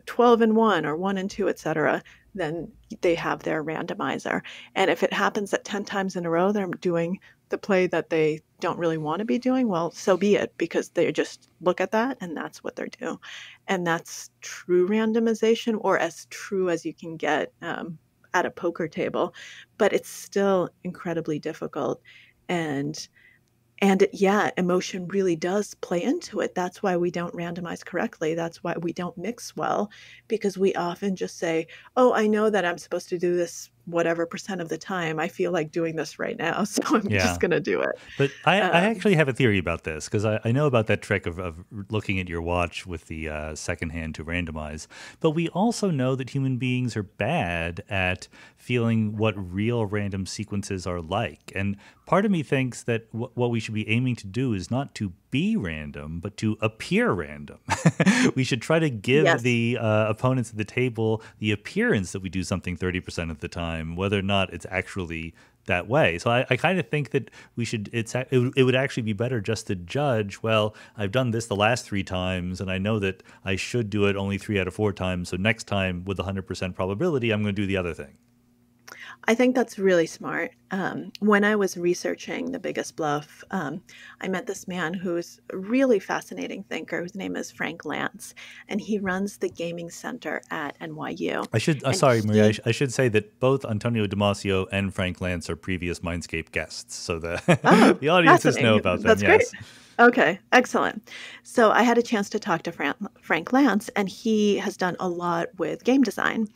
12 and 1 or 1 and 2, etc., then they have their randomizer. And if it happens that 10 times in a row they're doing the play that they don't really want to be doing, well, so be it, because they just look at that and that's what they're doing. And that's true randomization, or as true as you can get at a poker table, but it's still incredibly difficult. And emotion really does play into it. That's why we don't randomize correctly. That's why we don't mix well, because we often just say, oh, I know that I'm supposed to do this whatever percent of the time. I feel like doing this right now, so I'm just going to do it. But I actually have a theory about this, because I know about that trick of looking at your watch with the second hand to randomize. But we also know that human beings are bad at feeling what real random sequences are like. And part of me thinks that what we should be aiming to do is not to be random, but to appear random. We should try to give the opponents at the table the appearance that we do something 30% of the time, whether or not it's actually that way. So I kind of think that it would actually be better just to judge, well, I've done this the last 3 times, and I know that I should do it only 3 out of 4 times. So next time with 100% probability, I'm going to do the other thing. I think that's really smart. When I was researching the Biggest Bluff, I met this man who's a really fascinating thinker whose name is Frank Lance, and he runs the gaming center at NYU. Sorry, Maria, I should say that both Antonio Damasio and Frank Lance are previous Mindscape guests, so the audiences know about them. That's great. Yes. Okay, excellent. So I had a chance to talk to Frank Lance, and he has done a lot with game design.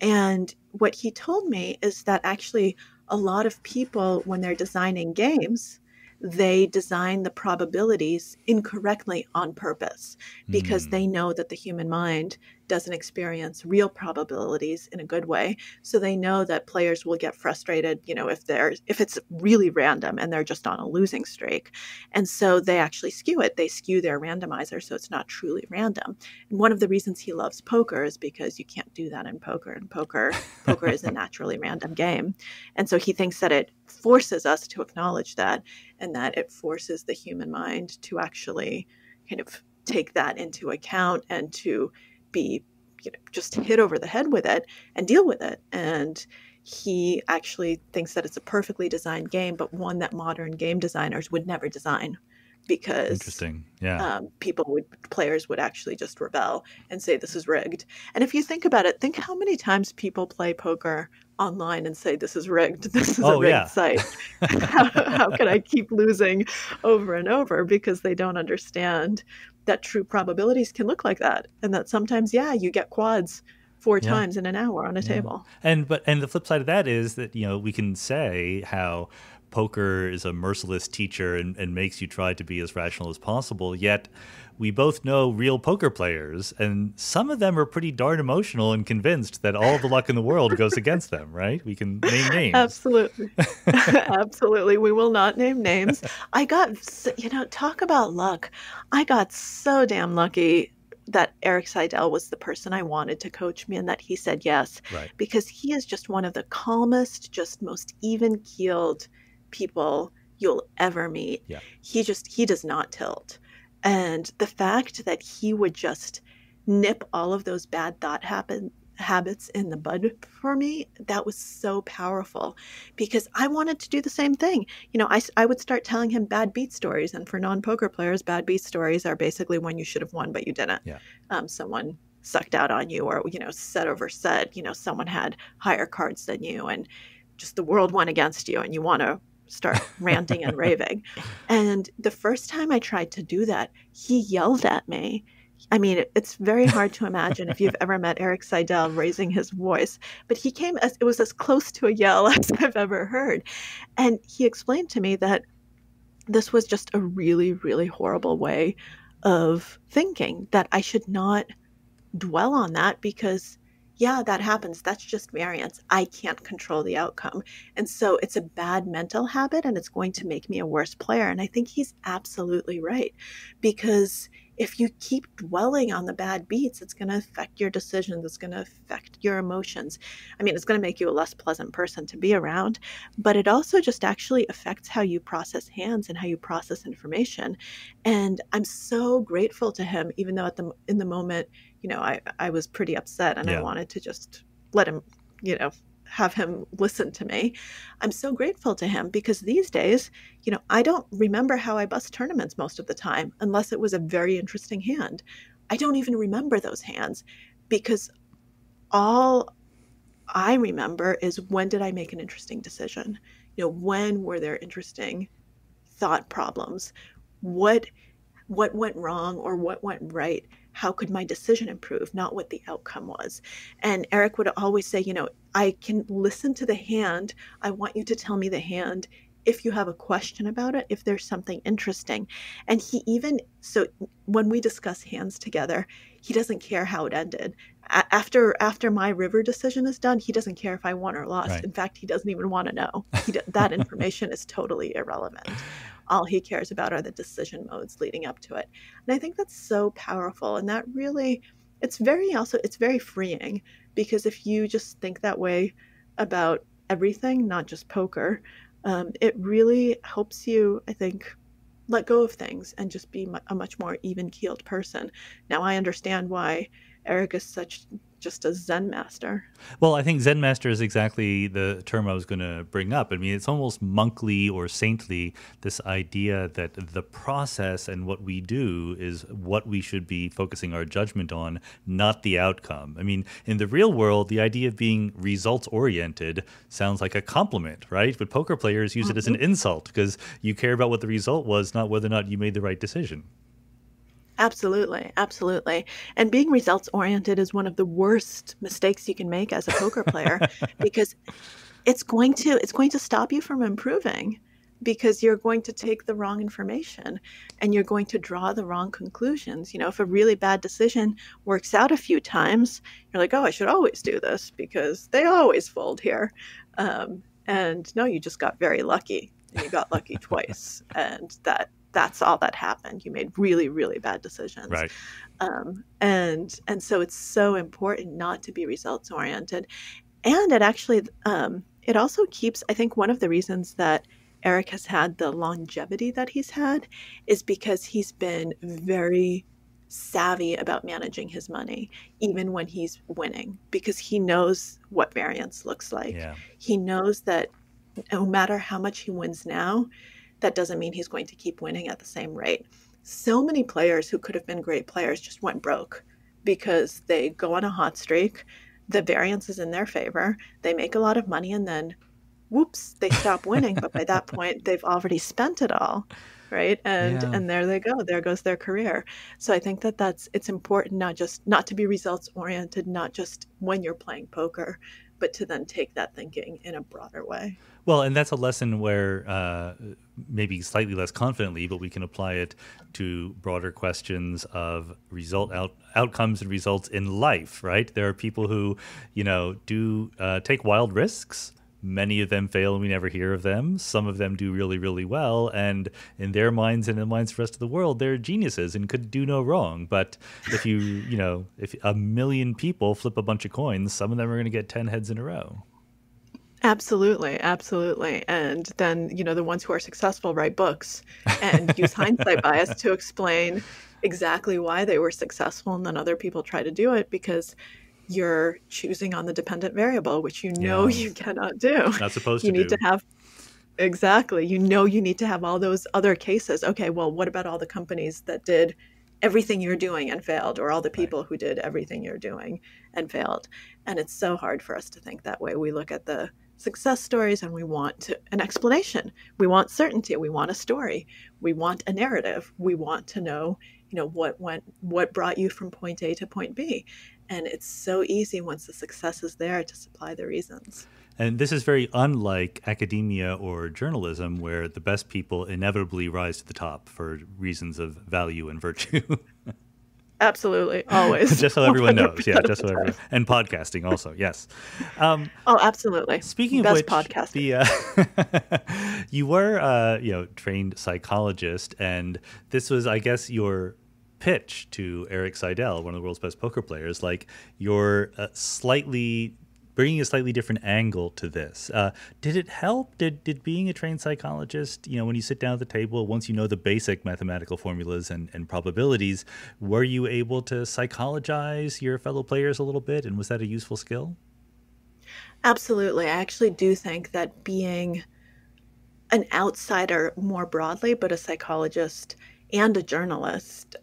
And what he told me is that actually a lot of people, when they're designing games, they design the probabilities incorrectly on purpose because they know that the human mind doesn't experience real probabilities in a good way. So they know that players will get frustrated, if it's really random and they're just on a losing streak. And so they actually skew it. They skew their randomizer so it's not truly random. And one of the reasons he loves poker is because you can't do that in poker. And poker is a naturally random game. And so he thinks that it forces us to acknowledge that, and that it forces the human mind to actually kind of take that into account and to be just hit over the head with it and deal with it. And he actually thinks that it's a perfectly designed game, but one that modern game designers would never design because interesting. Yeah. Players would actually just rebel and say this is rigged. And if you think about it, think how many times people play poker online and say this is rigged. This is a rigged site. How can I keep losing over and over? Because they don't understand that true probabilities can look like that, and that sometimes you get quads 4 times in an hour on a table. And the flip side of that is that we can say how poker is a merciless teacher and makes you try to be as rational as possible, yet we both know real poker players, and some of them are pretty darn emotional and convinced that all the luck in the world goes against them, right? We can name names. Absolutely. Absolutely. We will not name names. I got, talk about luck. I got so damn lucky that Eric Seidel was the person I wanted to coach me and that he said yes. Right. Because he is just one of the calmest, just most even-keeled people you'll ever meet. Yeah. He does not tilt. And the fact that he would just nip all of those bad thought habits in the bud for me, that was so powerful because I wanted to do the same thing. I would start telling him bad beat stories. And for non-poker players, bad beat stories are basically when you should have won, but you didn't. Yeah. Someone sucked out on you or, set over set, someone had higher cards than you and just the world went against you and you want to start ranting and raving. And the first time I tried to do that, he yelled at me. I mean, it's very hard to imagine if you've ever met Eric Seidel raising his voice, but it was as close to a yell as I've ever heard. And he explained to me that this was just a really, really horrible way of thinking, that I should not dwell on that because that happens. That's just variance. I can't control the outcome. And so it's a bad mental habit and it's going to make me a worse player. And I think he's absolutely right, because if you keep dwelling on the bad beats, it's going to affect your decisions. It's going to affect your emotions. I mean, it's going to make you a less pleasant person to be around, but it also just actually affects how you process hands and how you process information. And I'm so grateful to him, even though in the moment, I was pretty upset and I wanted to just let him, have him listen to me. I'm so grateful to him because these days, I don't remember how I bust tournaments most of the time, unless it was a very interesting hand. I don't even remember those hands because all I remember is when did I make an interesting decision? When were there interesting thought problems? What went wrong or what went right? How could my decision improve, not what the outcome was? And Eric would always say, I can listen to the hand. I want you to tell me the hand if you have a question about it, if there's something interesting. And so when we discuss hands together, he doesn't care how it ended. After my river decision is done, he doesn't care if I won or lost. Right. In fact, he doesn't even want to know. That information is totally irrelevant. All he cares about are the decision modes leading up to it. And I think that's so powerful. And that really, it's very freeing, because if you just think that way about everything, not just poker, it really helps you, I think, let go of things and just be a much more even-keeled person. Now I understand why Eric is such just a Zen master. Well, I think Zen master is exactly the term I was going to bring up. I mean, it's almost monkly or saintly, this idea that the process and what we do is what we should be focusing our judgment on, not the outcome. I mean, in the real world, the idea of being results-oriented sounds like a compliment, right? But poker players use it as an insult because you care about what the result was, not whether or not you made the right decision. Absolutely, absolutely. And being results oriented is one of the worst mistakes you can make as a poker player because it's going to stop you from improving, because you're going to take the wrong information and you're going to draw the wrong conclusions. You know, if a really bad decision works out a few times, you're like, oh, I should always do this because they always fold here. And no, you just got very lucky, and you got lucky twice. And that's all that happened. You made really, really bad decisions. Right. And so it's so important not to be results oriented. And it actually, it also keeps, I think one of the reasons that Eric has had the longevity that he's had is because he's been very savvy about managing his money, even when he's winning, because he knows what variance looks like. Yeah. He knows that no matter how much he wins now, that doesn't mean he's going to keep winning at the same rate. So many players who could have been great players just went broke because they go on a hot streak, the variance is in their favor, they make a lot of money, and then whoops, they stop winning. But by that point, they've already spent it all, right? And there they go. There goes their career. So I think that it's important not to be results oriented, not just when you're playing poker, but to then take that thinking in a broader way. Well, and that's a lesson where maybe slightly less confidently, but we can apply it to broader questions of outcomes and results in life, right? There are people who, do take wild risks. Many of them fail and we never hear of them. Some of them do really, really well. And in their minds and in the minds of the rest of the world, they're geniuses and could do no wrong. But if if a million people flip a bunch of coins, some of them are going to get 10 heads in a row. Absolutely, absolutely. And then, the ones who are successful write books and use hindsight bias to explain exactly why they were successful. And then other people try to do it because you're choosing on the dependent variable, which you cannot do. Not supposed to You need to have, exactly. You need to have all those other cases. Okay, well, what about all the companies that did everything you're doing and failed, or all the people who did everything you're doing and failed? And it's so hard for us to think that way. We look at the success stories and we want an explanation. We want certainty. We want a story. We want a narrative. We want to know, what brought you from point A to point B. And it's so easy once the success is there to supply the reasons. And this is very unlike academia or journalism, where the best people inevitably rise to the top for reasons of value and virtue. Absolutely. Always. Just so everyone knows. Yeah, just so everyone. And podcasting also, yes. Absolutely. Speaking of best which, podcasting. You were trained psychologist, and this was, I guess, your pitch to Eric Seidel, one of the world's best poker players. Like, you're bringing a slightly different angle to this. Did it help? Did being a trained psychologist, when you sit down at the table, once you know the basic mathematical formulas and probabilities, were you able to psychologize your fellow players a little bit? And was that a useful skill? Absolutely. I actually do think that being an outsider more broadly, but a psychologist and a journalist,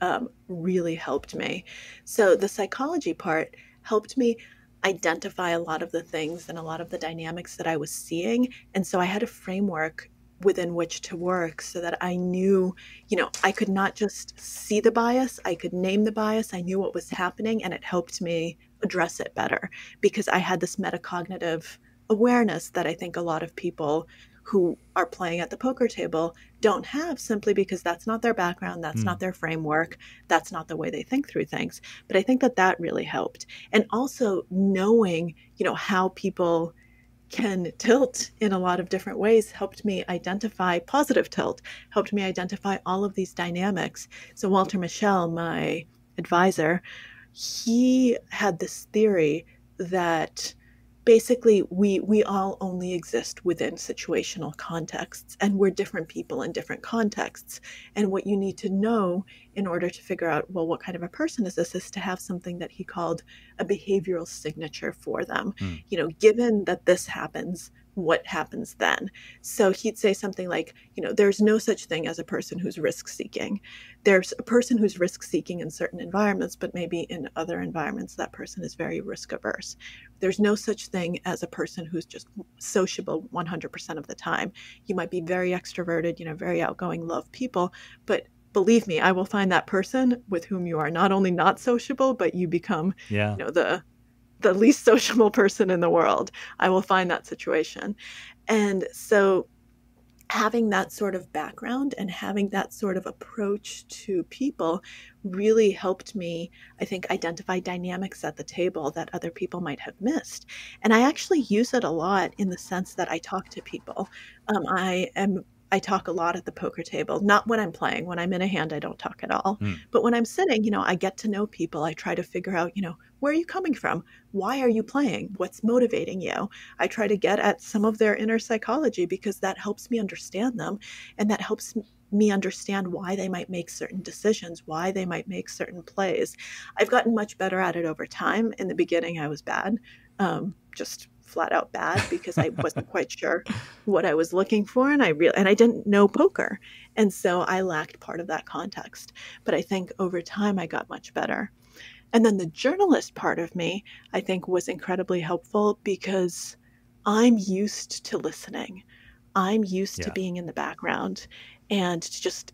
really helped me. So the psychology part helped me identify a lot of the things and a lot of the dynamics that I was seeing. And so I had a framework within which to work so that I knew, I could not just see the bias, I could name the bias, I knew what was happening, and it helped me address it better because I had this metacognitive awareness that I think a lot of people who are playing at the poker table don't have, simply because that's not their background, that's not their framework, that's not the way they think through things. But I think that really helped. And also knowing, how people can tilt in a lot of different ways helped me identify positive tilt, helped me identify all of these dynamics. So Walter Mischel, my advisor, he had this theory that basically we all only exist within situational contexts, and we're different people in different contexts. And what you need to know in order to figure out, well, what kind of a person is this, is to have something that he called a behavioral signature for them. Mm. Given that this happens, what happens then? So he'd say something like, there's no such thing as a person who's risk seeking. There's a person who's risk seeking in certain environments, but maybe in other environments that person is very risk averse. There's no such thing as a person who's just sociable 100% of the time. You might be very extroverted, very outgoing, love people, but believe me, I will find that person with whom you are not only not sociable, but you become, Yeah. The least sociable person in the world. I will find that situation. And so having that sort of background and having that sort of approach to people really helped me, I think, identify dynamics at the table that other people might have missed. And I actually use it a lot in the sense that I talk to people. I talk a lot at the poker table, not when I'm playing. When I'm in a hand, I don't talk at all. Mm. But when I'm sitting, I get to know people. I try to figure out, where are you coming from? Why are you playing? What's motivating you? I try to get at some of their inner psychology because that helps me understand them. And that helps me understand why they might make certain decisions, why they might make certain plays. I've gotten much better at it over time. In the beginning, I was bad, just flat out bad, because I wasn't quite sure what I was looking for, and I didn't know poker, and so I lacked part of that context. But I think over time I got much better. And then the journalist part of me, I think, was incredibly helpful because I'm used to listening. I'm used to being in the background and just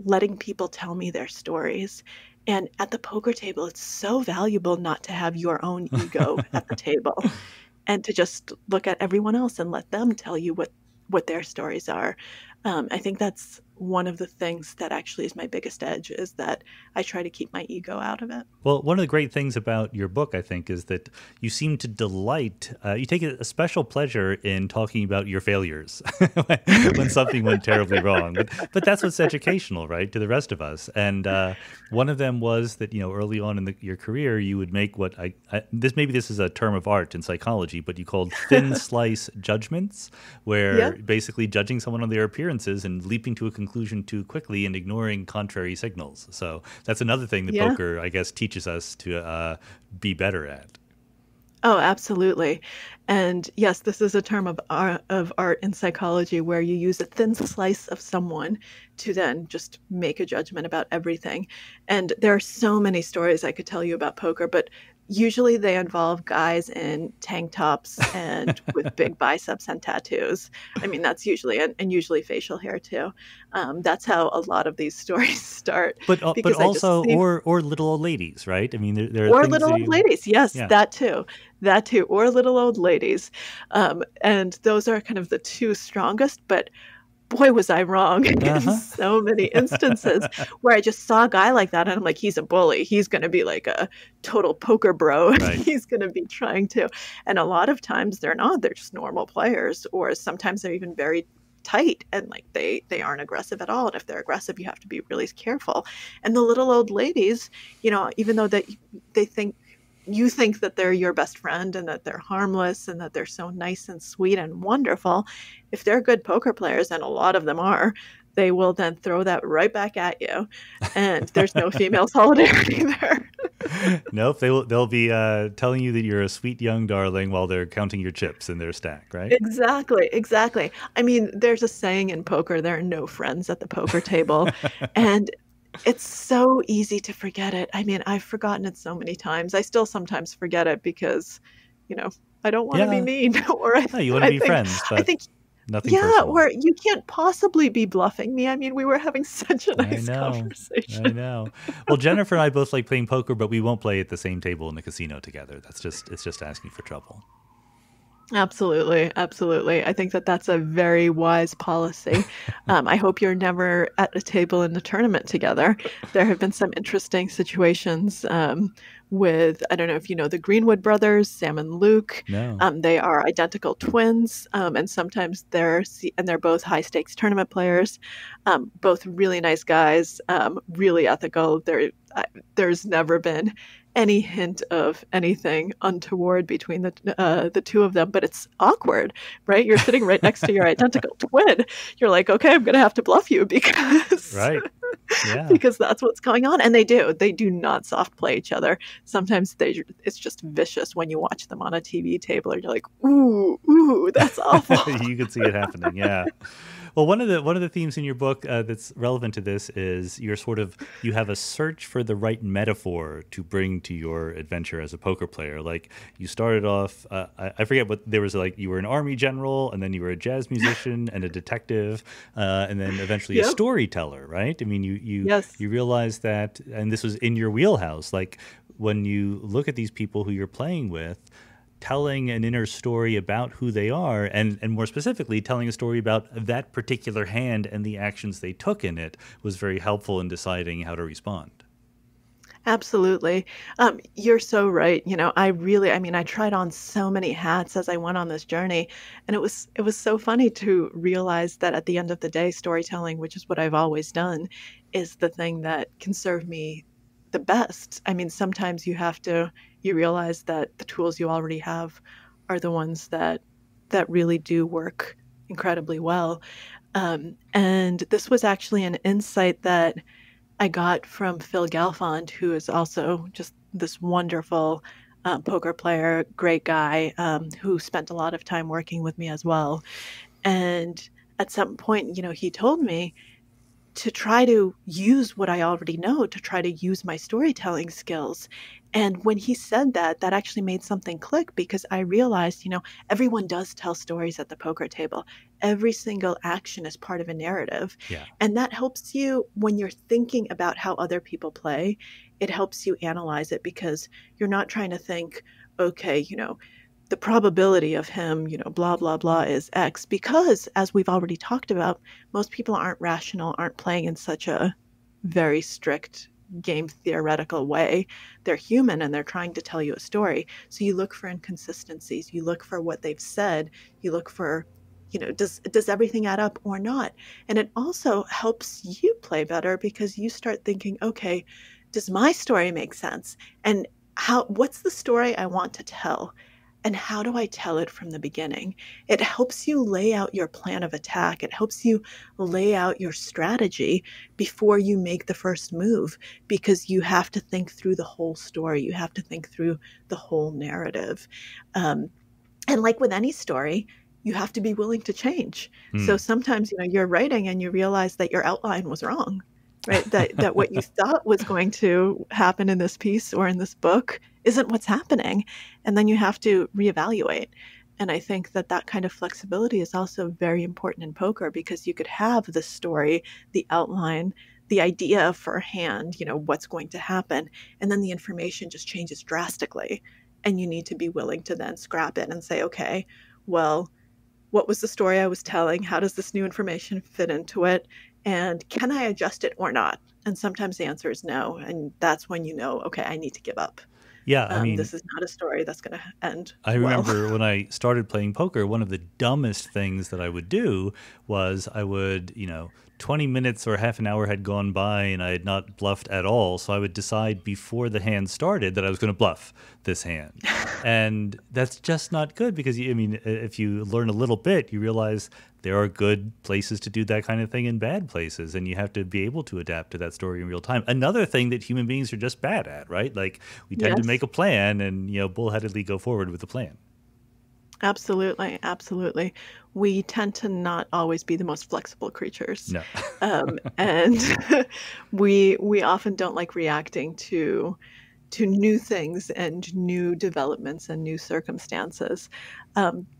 letting people tell me their stories. And at the poker table, it's so valuable not to have your own ego at the table, and to just look at everyone else and let them tell you what their stories are. I think that's one of the things that actually is my biggest edge, is that I try to keep my ego out of it. Well, one of the great things about your book, I think, is that you seem to delight, you take a special pleasure in talking about your failures when something went terribly wrong. But that's what's educational, right, to the rest of us. And one of them was that, early on in your career, you would make what this is a term of art in psychology, but you called thin slice judgments, where basically judging someone on their appearances and leaping to a conclusion too quickly and ignoring contrary signals. So that's another thing that poker, I guess, teaches us to be better at. Oh, absolutely. And yes, this is a term of art in psychology, where you use a thin slice of someone to then just make a judgment about everything. And there are so many stories I could tell you about poker, but usually they involve guys in tank tops and with big biceps and tattoos. I mean, that's usually, and usually facial hair too. That's how a lot of these stories start. But also, or little old ladies, right? I mean, there are or things little old ladies. Yes, that too, or little old ladies. And those are kind of the two strongest, but boy, was I wrong in so many instances where I just saw a guy like that and I'm like, he's a bully. He's going to be like a total poker bro. Right. He's going to be trying to. And a lot of times they're not. They're just normal players, or sometimes they're even very tight and like they aren't aggressive at all. And if they're aggressive, you have to be really careful. And the little old ladies, even though you think that they're your best friend and that they're harmless and that they're so nice and sweet and wonderful, if they're good poker players, and a lot of them are, they will then throw that right back at you. And there's no female solidarity there. Nope. They'll be telling you that you're a sweet young darling while they're counting your chips in their stack, right? Exactly. I mean, there's a saying in poker, there are no friends at the poker table. And it's so easy to forget it. I mean, I've forgotten it so many times. I still sometimes forget it because, I don't want to be mean. Or you want to be friends, but I think nothing personal. Or you can't possibly be bluffing me. I mean, we were having such a nice conversation. I know. Well, Jennifer and I both like playing poker, but we won't play at the same table in the casino together. It's just asking for trouble. Absolutely. I think that that's a very wise policy. I hope you're never at a table in a tournament together. There have been some interesting situations with, I don't know if you know the Greenwood brothers, Sam and Luke. No. They are identical twins, and sometimes they're both high stakes tournament players. Both really nice guys, really ethical. There's never been any hint of anything untoward between the two of them, but it's awkward, right? You're sitting right next to your identical twin. You're like, okay, I'm going to have to bluff you because Right. Yeah. because that's what's going on. And they do not soft play each other. Sometimes it's just vicious when you watch them on a TV table and you're like, ooh, that's awful. You can see it happening. Yeah. Well, one of the themes in your book that's relevant to this is you have a search for the right metaphor to bring to your adventure as a poker player. Like you started off, I forget what there was, like you were an army general, and then you were a jazz musician and a detective, and then eventually a storyteller, right? I mean, Yes. you realized that, and this was in your wheelhouse. Like when you look at these people who you're playing with, telling an inner story about who they are, and more specifically, telling a story about that particular hand and the actions they took in it was very helpful in deciding how to respond. Absolutely. You're so right. I tried on so many hats as I went on this journey, and it was so funny to realize that at the end of the day, storytelling, which is what I've always done, is the thing that can serve me the best. I mean, sometimes you realize that the tools you already have are the ones that really do work incredibly well. And this was actually an insight that I got from Phil Galfond, who is also just this wonderful poker player, great guy, who spent a lot of time working with me as well. And at some point, he told me to try to use what I already know, to try to use my storytelling skills. And when he said that, that actually made something click, because I realized, everyone does tell stories at the poker table. Every single action is part of a narrative. Yeah. And that helps you when you're thinking about how other people play. It helps you analyze it, because you're not trying to think, okay, the probability of him, blah, blah, blah is X, because as we've already talked about, most people aren't rational, aren't playing in such a very strict game theoretical way. They're human and they're trying to tell you a story. So you look for inconsistencies, you look for what they've said, you look for, does everything add up or not? And it also helps you play better, because you start thinking, okay, does my story make sense? And what's the story I want to tell? And how do I tell it from the beginning? It helps you lay out your plan of attack. It helps you lay out your strategy before you make the first move, because you have to think through the whole story. You have to think through the whole narrative. And like with any story, you have to be willing to change. So sometimes, you're writing and you realize that your outline was wrong, right? That what you thought was going to happen in this piece or in this book isn't what's happening. And then you have to reevaluate. And I think that kind of flexibility is also very important in poker, because you could have the story, the outline, the idea for a hand, what's going to happen. And then the information just changes drastically. And you need to be willing to then scrap it and say, okay, well, what was the story I was telling? How does this new information fit into it? And can I adjust it or not? And sometimes the answer is no. And that's when okay, I need to give up. Yeah, I mean, this is not a story that's going to end I well. remember when I started playing poker, one of the dumbest things that I would do was 20 minutes or half an hour had gone by and I had not bluffed at all. So I would decide before the hand started that I was going to bluff this hand. And that's just not good, because, if you learn a little bit, you realize there are good places to do that kind of thing and bad places, and you have to be able to adapt to that story in real time. Another thing that human beings are just bad at, right? Like we tend to make a plan and, bullheadedly go forward with the plan. Absolutely. Absolutely. We tend to not always be the most flexible creatures. No. And we often don't like reacting to new things and new developments and new circumstances.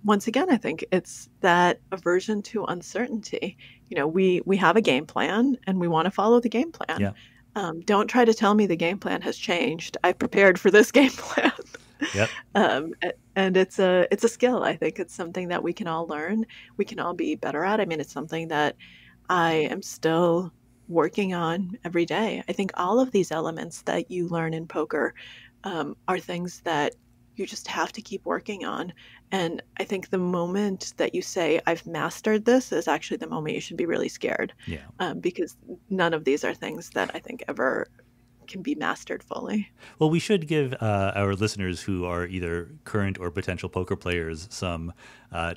Once again, I think it's that aversion to uncertainty. We have a game plan and we want to follow the game plan. Yeah. Don't try to tell me the game plan has changed. I prepared for this game plan. Yep. And it's a skill. I think it's something that we can all learn. We can all be better at. I mean, it's something that I am still working on every day. I think all of these elements that you learn in poker are things that you just have to keep working on. And I think the moment that you say, I've mastered this, is actually the moment you should be really scared. Yeah. Because none of these are things that I think ever can be mastered fully. Well, we should give our listeners who are either current or potential poker players some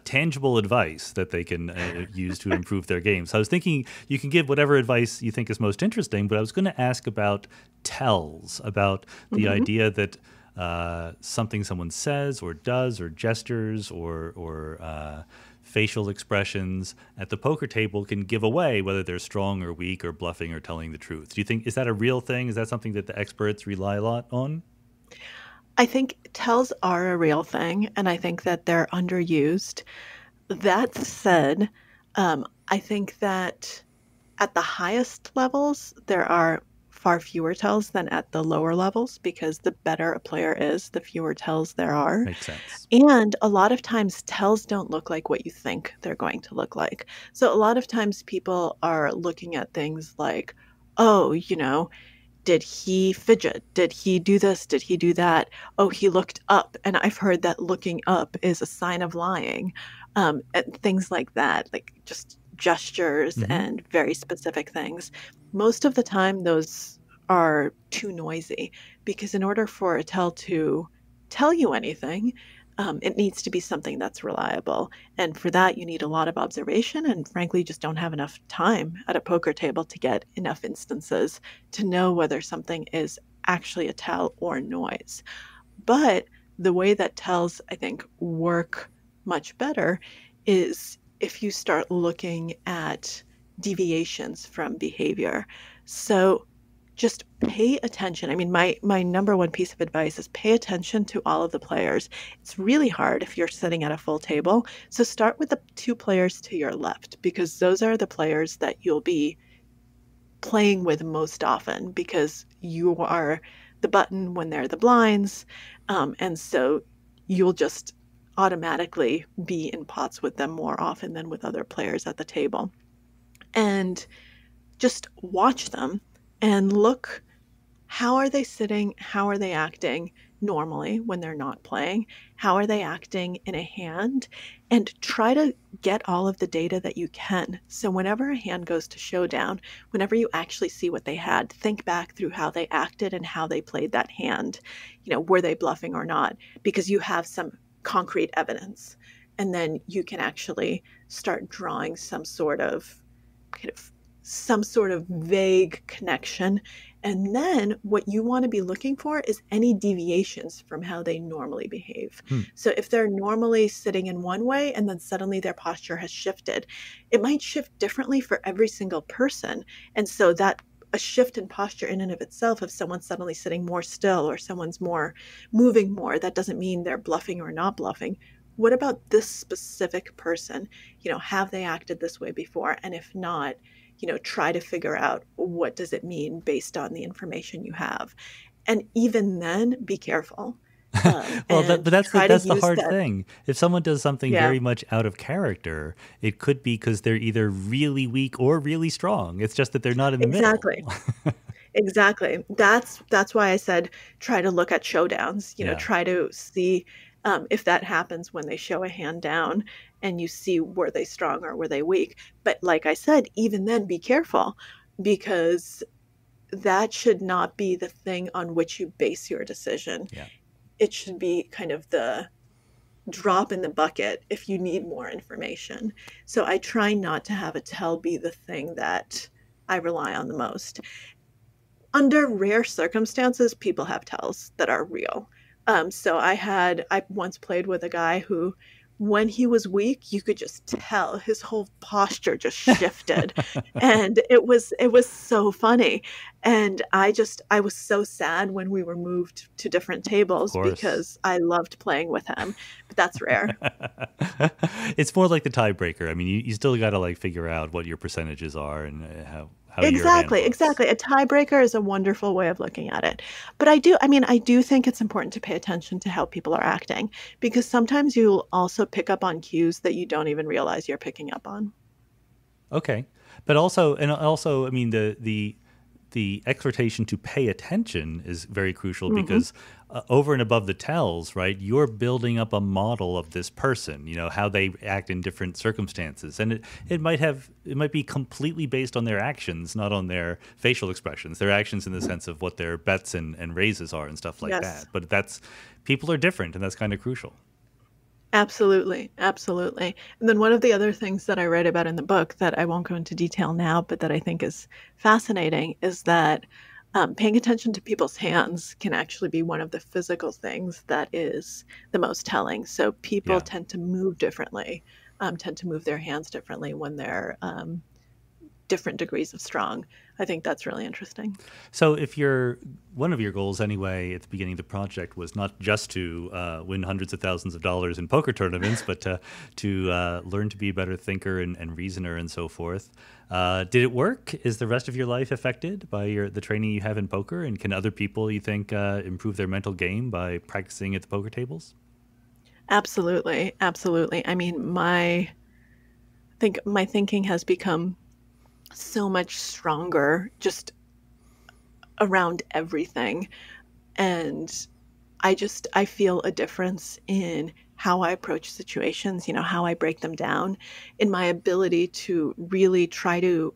tangible advice that they can use to improve their games. So I was thinking you can give whatever advice you think is most interesting, but I was going to ask about tells, about the idea that something someone says or does or gestures or facial expressions at the poker table can give away whether they're strong or weak or bluffing or telling the truth. Do you think, is that a real thing? Is that something that the experts rely a lot on? I think tells are a real thing, and I think that they're underused. That said, I think that at the highest levels, there are far fewer tells than at the lower levels, because the better a player is, the fewer tells there are. Makes sense. And a lot of times tells don't look like what you think they're going to look like. So a lot of times people are looking at things like, oh, did he fidget? Did he do this? Did he do that? Oh, he looked up. And I've heard that looking up is a sign of lying. And things like that, like just gestures and very specific things. Most of the time, those are too noisy, because in order for a tell to tell you anything, it needs to be something that's reliable. And for that, you need a lot of observation, and frankly, just don't have enough time at a poker table to get enough instances to know whether something is actually a tell or noise. But the way that tells, I think, work much better is if you start looking at deviations from behavior. So just pay attention. I mean, my number one piece of advice is pay attention to all of the players. It's really hard if you're sitting at a full table. So start with the two players to your left, because those are the players that you'll be playing with most often, because you are the button when they're the blinds. And so you'll just automatically be in pots with them more often than with other players at the table. And just watch them and look, how are they sitting? How are they acting normally when they're not playing? How are they acting in a hand? And try to get all of the data that you can. So whenever a hand goes to showdown, whenever you actually see what they had, think back through how they acted and how they played that hand. Were they bluffing or not? Because you have some concrete evidence. And then you can actually start drawing some sort of vague connection. And then what you want to be looking for is any deviations from how they normally behave. So if they're normally sitting in one way and then suddenly their posture has shifted, it might shift differently for every single person. And so that a shift in posture in and of itself, if someone's suddenly sitting more still or someone's more moving more, that doesn't mean they're bluffing or not bluffing. What about this specific person? Have they acted this way before? And if not, try to figure out, what does it mean based on the information you have? And even then, be careful. Well, but that's the hard thing. If someone does something very much out of character, it could be because they're either really weak or really strong. It's just that they're not in the middle. Exactly. That's why I said try to look at showdowns. Try to see if that happens when they show a hand down and you see, were they strong or were they weak? But like I said, even then, be careful, because that should not be the thing on which you base your decision. Yeah. It should be kind of the drop in the bucket if you need more information. So I try not to have a tell be the thing that I rely on the most. Under rare circumstances, people have tells that are real. So I once played with a guy who, when he was weak, you could just tell his whole posture just shifted. And it was so funny. And I was so sad when we were moved to different tables, because I loved playing with him, but that's rare. It's more like the tiebreaker. I mean, you still got to figure out what your percentages are and how Exactly. A tiebreaker is a wonderful way of looking at it. But I do think it's important to pay attention to how people are acting, because sometimes you'll also pick up on cues that you don't even realize you're picking up on. Okay. But also, I mean, the the exhortation to pay attention is very crucial because over and above the tells, right, you're building up a model of this person, how they act in different circumstances. And it might be completely based on their actions, not on their facial expressions, their actions in the sense of what their bets and raises are and stuff like that. But people are different, and that's kind of crucial. Absolutely. Absolutely. And then one of the other things that I write about in the book that I won't go into detail now, but that I think is fascinating is that paying attention to people's hands can actually be one of the physical things that is the most telling. So people tend to move differently, tend to move their hands differently when they're different degrees of strong. I think that's really interesting. So if one of your goals anyway at the beginning of the project was not just to win hundreds of thousands of dollars in poker tournaments, but to learn to be a better thinker and reasoner and so forth, did it work? Is the rest of your life affected by the training you have in poker? And can other people, you think, improve their mental game by practicing at the poker tables? Absolutely. Absolutely. I mean, I think my thinking has become so much stronger just around everything. And I feel a difference in how I approach situations, how I break them down, in my ability to really try to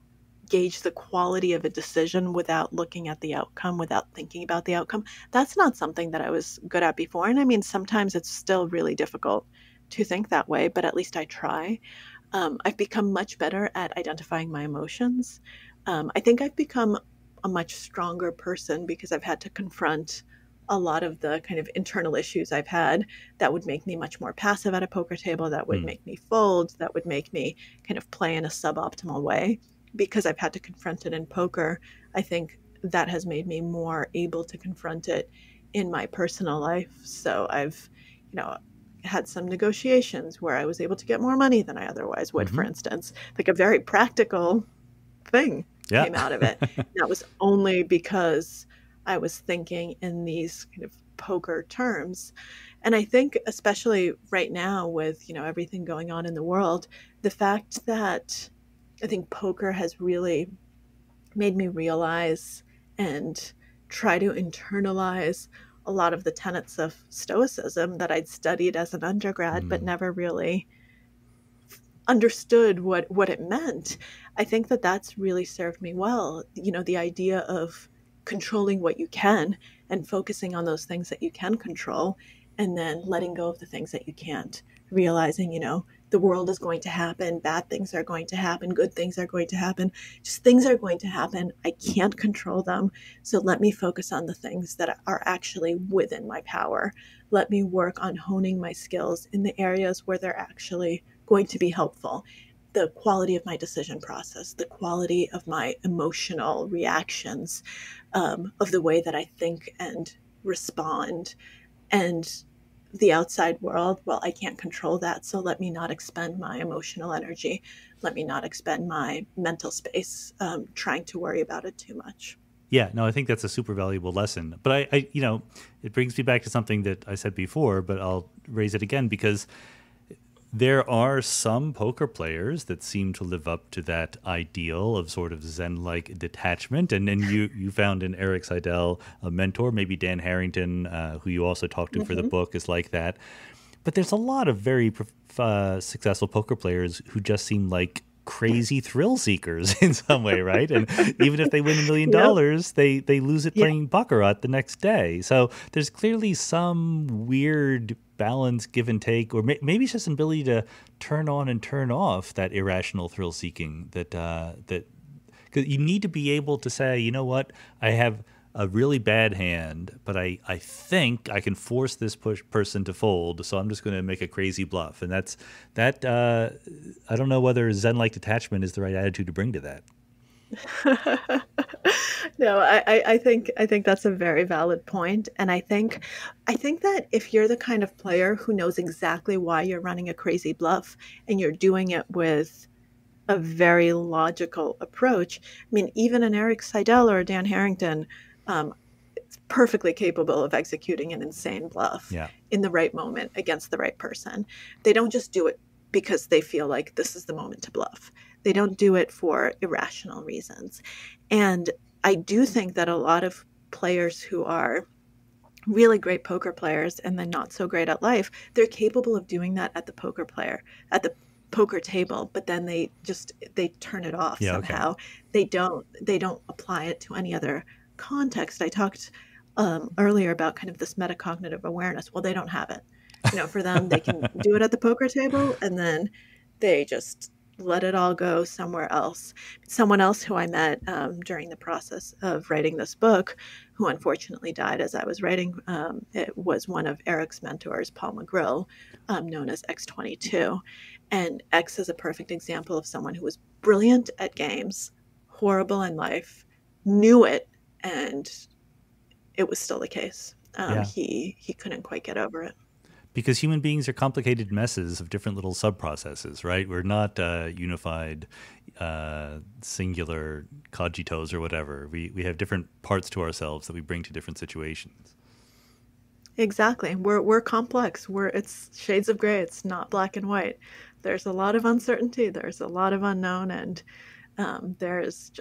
gauge the quality of a decision without looking at the outcome, without thinking about the outcome. That's not something that I was good at before. And I mean, sometimes it's still really difficult to think that way, but at least I try. I've become much better at identifying my emotions. I think I've become a much stronger person because I've had to confront a lot of the kind of internal issues I've had that would make me much more passive at a poker table, that would make me fold, that would make me kind of play in a suboptimal way. Because I've had to confront it in poker, I think that has made me more able to confront it in my personal life. So I've, had some negotiations where I was able to get more money than I otherwise would, for instance. Like a very practical thing came out of it. That was only because I was thinking in these kind of poker terms. And I think especially right now with, everything going on in the world, the fact that I think poker has really made me realize and try to internalize a lot of the tenets of Stoicism that I'd studied as an undergrad, but never really understood what it meant. I think that that's really served me well. The idea of controlling what you can and focusing on those things that you can control, and then letting go of the things that you can't, realizing, the world is going to happen, bad things are going to happen, good things are going to happen, just things are going to happen. I can't control them. So let me focus on the things that are actually within my power. Let me work on honing my skills in the areas where they're actually going to be helpful. The quality of my decision process, the quality of my emotional reactions, of the way that I think and respond. And the outside world, well, I can't control that. So let me not expend my emotional energy. Let me not expend my mental space trying to worry about it too much. Yeah, no, I think that's a super valuable lesson. But I it brings me back to something that I said before, but I'll raise it again because there are some poker players that seem to live up to that ideal of sort of Zen-like detachment. And then you found in Eric Seidel a mentor, maybe Dan Harrington, who you also talked to for the book, is like that. But there's a lot of very successful poker players who just seem like crazy thrill seekers in some way, right? And even if they win $1 million, they lose it playing baccarat the next day. So there's clearly some weird balance, give and take, or maybe it's just an ability to turn on and turn off that irrational thrill seeking that because you need to be able to say, you know what, I have a really bad hand, but I think I can force this person to fold, so I'm just going to make a crazy bluff. And that I don't know whether Zen-like detachment is the right attitude to bring to that. No, I think that's a very valid point. And I think that if you're the kind of player who knows exactly why you're running a crazy bluff and you're doing it with a very logical approach, I mean, even an Eric Seidel or a Dan Harrington, it's perfectly capable of executing an insane bluff in the right moment against the right person. They don't just do it because they feel like this is the moment to bluff. They don't do it for irrational reasons. And I do think that a lot of players who are really great poker players and then not so great at life, they're capable of doing that at the poker table, but then they turn it off somehow. They don't apply it to any other context. I talked earlier about kind of this metacognitive awareness. Well, they don't have it. For them, they can do it at the poker table, and then they just let it all go somewhere else. Someone else who I met during the process of writing this book, who unfortunately died as I was writing, it was one of Eric's mentors, Paul McGrill, known as X22. And X is a perfect example of someone who was brilliant at games, horrible in life, knew it, and it was still the case. He couldn't quite get over it. Because human beings are complicated messes of different little sub-processes, right? We're not unified, singular cogitos or whatever. We have different parts to ourselves that we bring to different situations. Exactly. We're complex. It's shades of gray. It's not black and white. There's a lot of uncertainty. There's a lot of unknown, and there's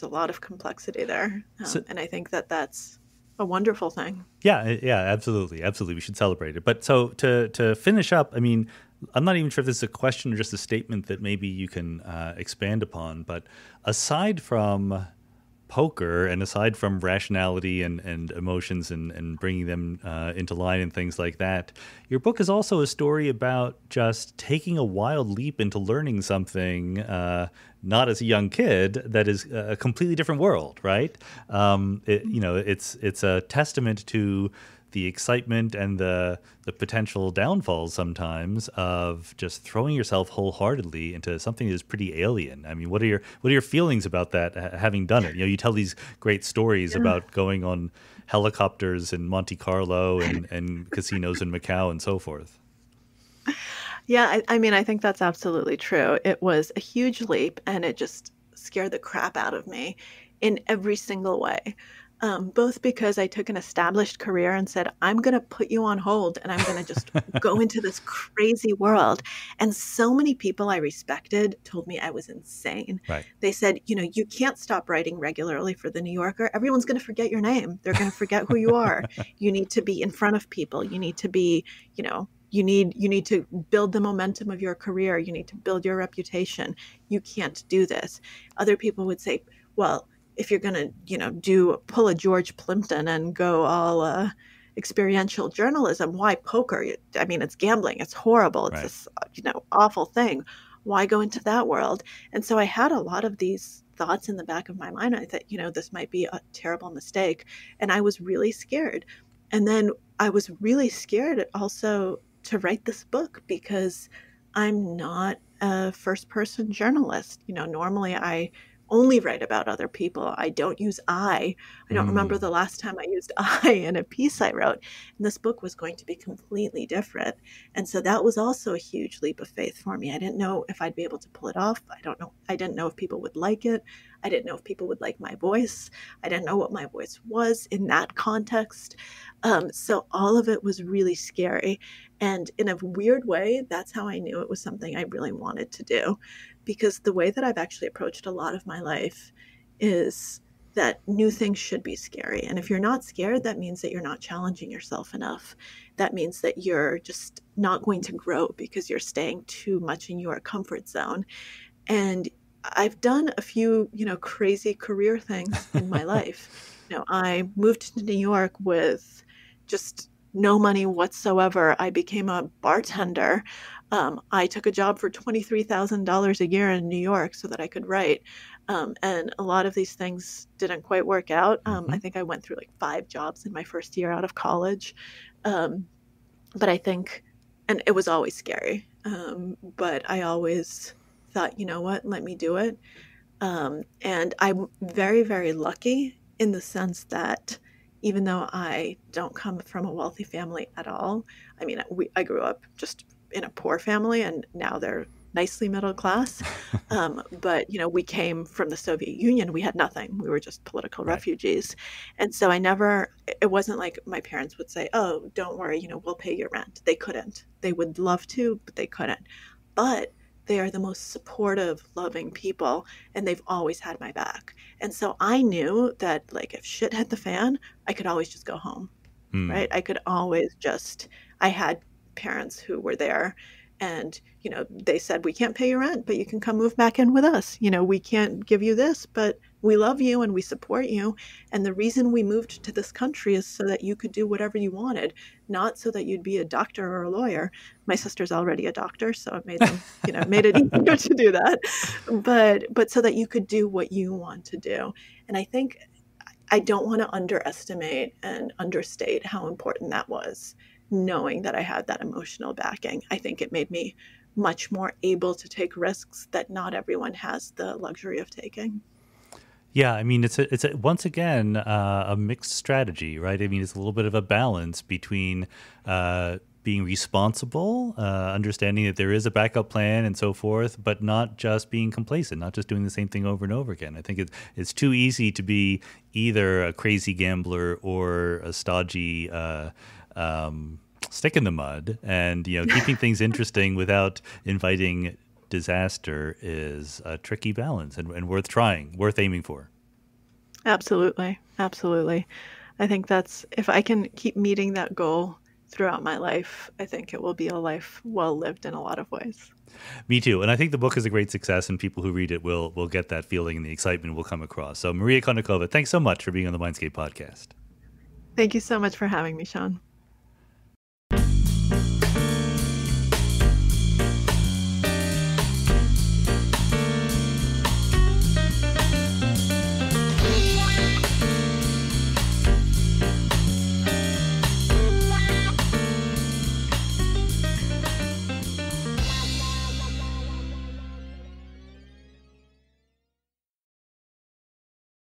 a lot of complexity there. And I think that's a wonderful thing. Yeah, absolutely. We should celebrate it. But so to finish up, I mean, I'm not even sure if this is a question or just a statement that maybe you can expand upon. But aside from poker and aside from rationality and emotions and bringing them into line and things like that, your book is also a story about just taking a wild leap into learning something, not as a young kid, that is a completely different world, right? It's a testament to the excitement and the potential downfalls sometimes of just throwing yourself wholeheartedly into something that is pretty alien. I mean, what are your feelings about that, having done it? You tell these great stories about going on helicopters in Monte Carlo and casinos in Macau and so forth. Yeah, I mean, I think that's absolutely true. It was a huge leap, and it just scared the crap out of me in every single way. Both because I took an established career and said, I'm going to put you on hold and I'm going to just go into this crazy world. And so many people I respected told me I was insane. Right. They said, you can't stop writing regularly for the New Yorker. Everyone's going to forget your name. They're going to forget who you are. You need to be in front of people. You need to be, you need to build the momentum of your career. You need to build your reputation. You can't do this. Other people would say, well, if you're going to, pull a George Plimpton and go all experiential journalism, why poker? I mean, it's gambling. It's horrible. It's right. This, awful thing. Why go into that world? And so I had a lot of these thoughts in the back of my mind. I thought, this might be a terrible mistake. And I was really scared. And then I was really scared also to write this book because I'm not a first-person journalist. Normally I only write about other people. I don't use I. I don't remember the last time I used I in a piece I wrote. And this book was going to be completely different. And so that was also a huge leap of faith for me. I didn't know if I'd be able to pull it off. I didn't know if people would like it. I didn't know if people would like my voice. I didn't know what my voice was in that context. So all of it was really scary. And in a weird way, that's how I knew it was something I really wanted to do. Because the way that I've actually approached a lot of my life is that new things should be scary. And if you're not scared, that means that you're not challenging yourself enough. That means that you're just not going to grow because you're staying too much in your comfort zone. And I've done a few, crazy career things in my life. I moved to New York with just no money whatsoever. I became a bartender. I took a job for $23,000 a year in New York so that I could write. And a lot of these things didn't quite work out. I think I went through like 5 jobs in my first year out of college. But I think, and it was always scary. But I always thought, you know what, let me do it. And I'm very, very lucky in the sense that even though I don't come from a wealthy family at all, I mean, I grew up just in a poor family and now they're nicely middle class. But, we came from the Soviet Union. We had nothing. We were just political refugees. And so it wasn't like my parents would say, oh, don't worry, we'll pay your rent. They couldn't. They would love to, but they couldn't. But they are the most supportive, loving people, and they've always had my back. And so I knew that, like, if shit hit the fan, I could always just go home, right? I could always just, I had parents who were there, and, you know, they said, we can't pay your rent, but you can come move back in with us. You know, we can't give you this, but we love you and we support you. And the reason we moved to this country is so that you could do whatever you wanted, not so that you'd be a doctor or a lawyer. My sister's already a doctor, so it made them, you know, made it easier to do that. But so that you could do what you want to do. And I think I don't want to underestimate and understate how important that was, knowing that I had that emotional backing. I think it made me much more able to take risks that not everyone has the luxury of taking. Yeah, I mean, it's a once again a mixed strategy, right? I mean, it's a little bit of a balance between being responsible, understanding that there is a backup plan and so forth, but not just being complacent, not just doing the same thing over and over again. I think it's too easy to be either a crazy gambler or a stodgy stick in the mud, and keeping things interesting without inviting disaster is a tricky balance and worth trying, worth aiming for. Absolutely. Absolutely. I think that's, if I can keep meeting that goal throughout my life, I think it will be a life well lived in a lot of ways. Me too. And I think the book is a great success, and people who read it will get that feeling, and the excitement will come across. So Maria Konnikova, thanks so much for being on the Mindscape podcast. Thank you so much for having me, Sean.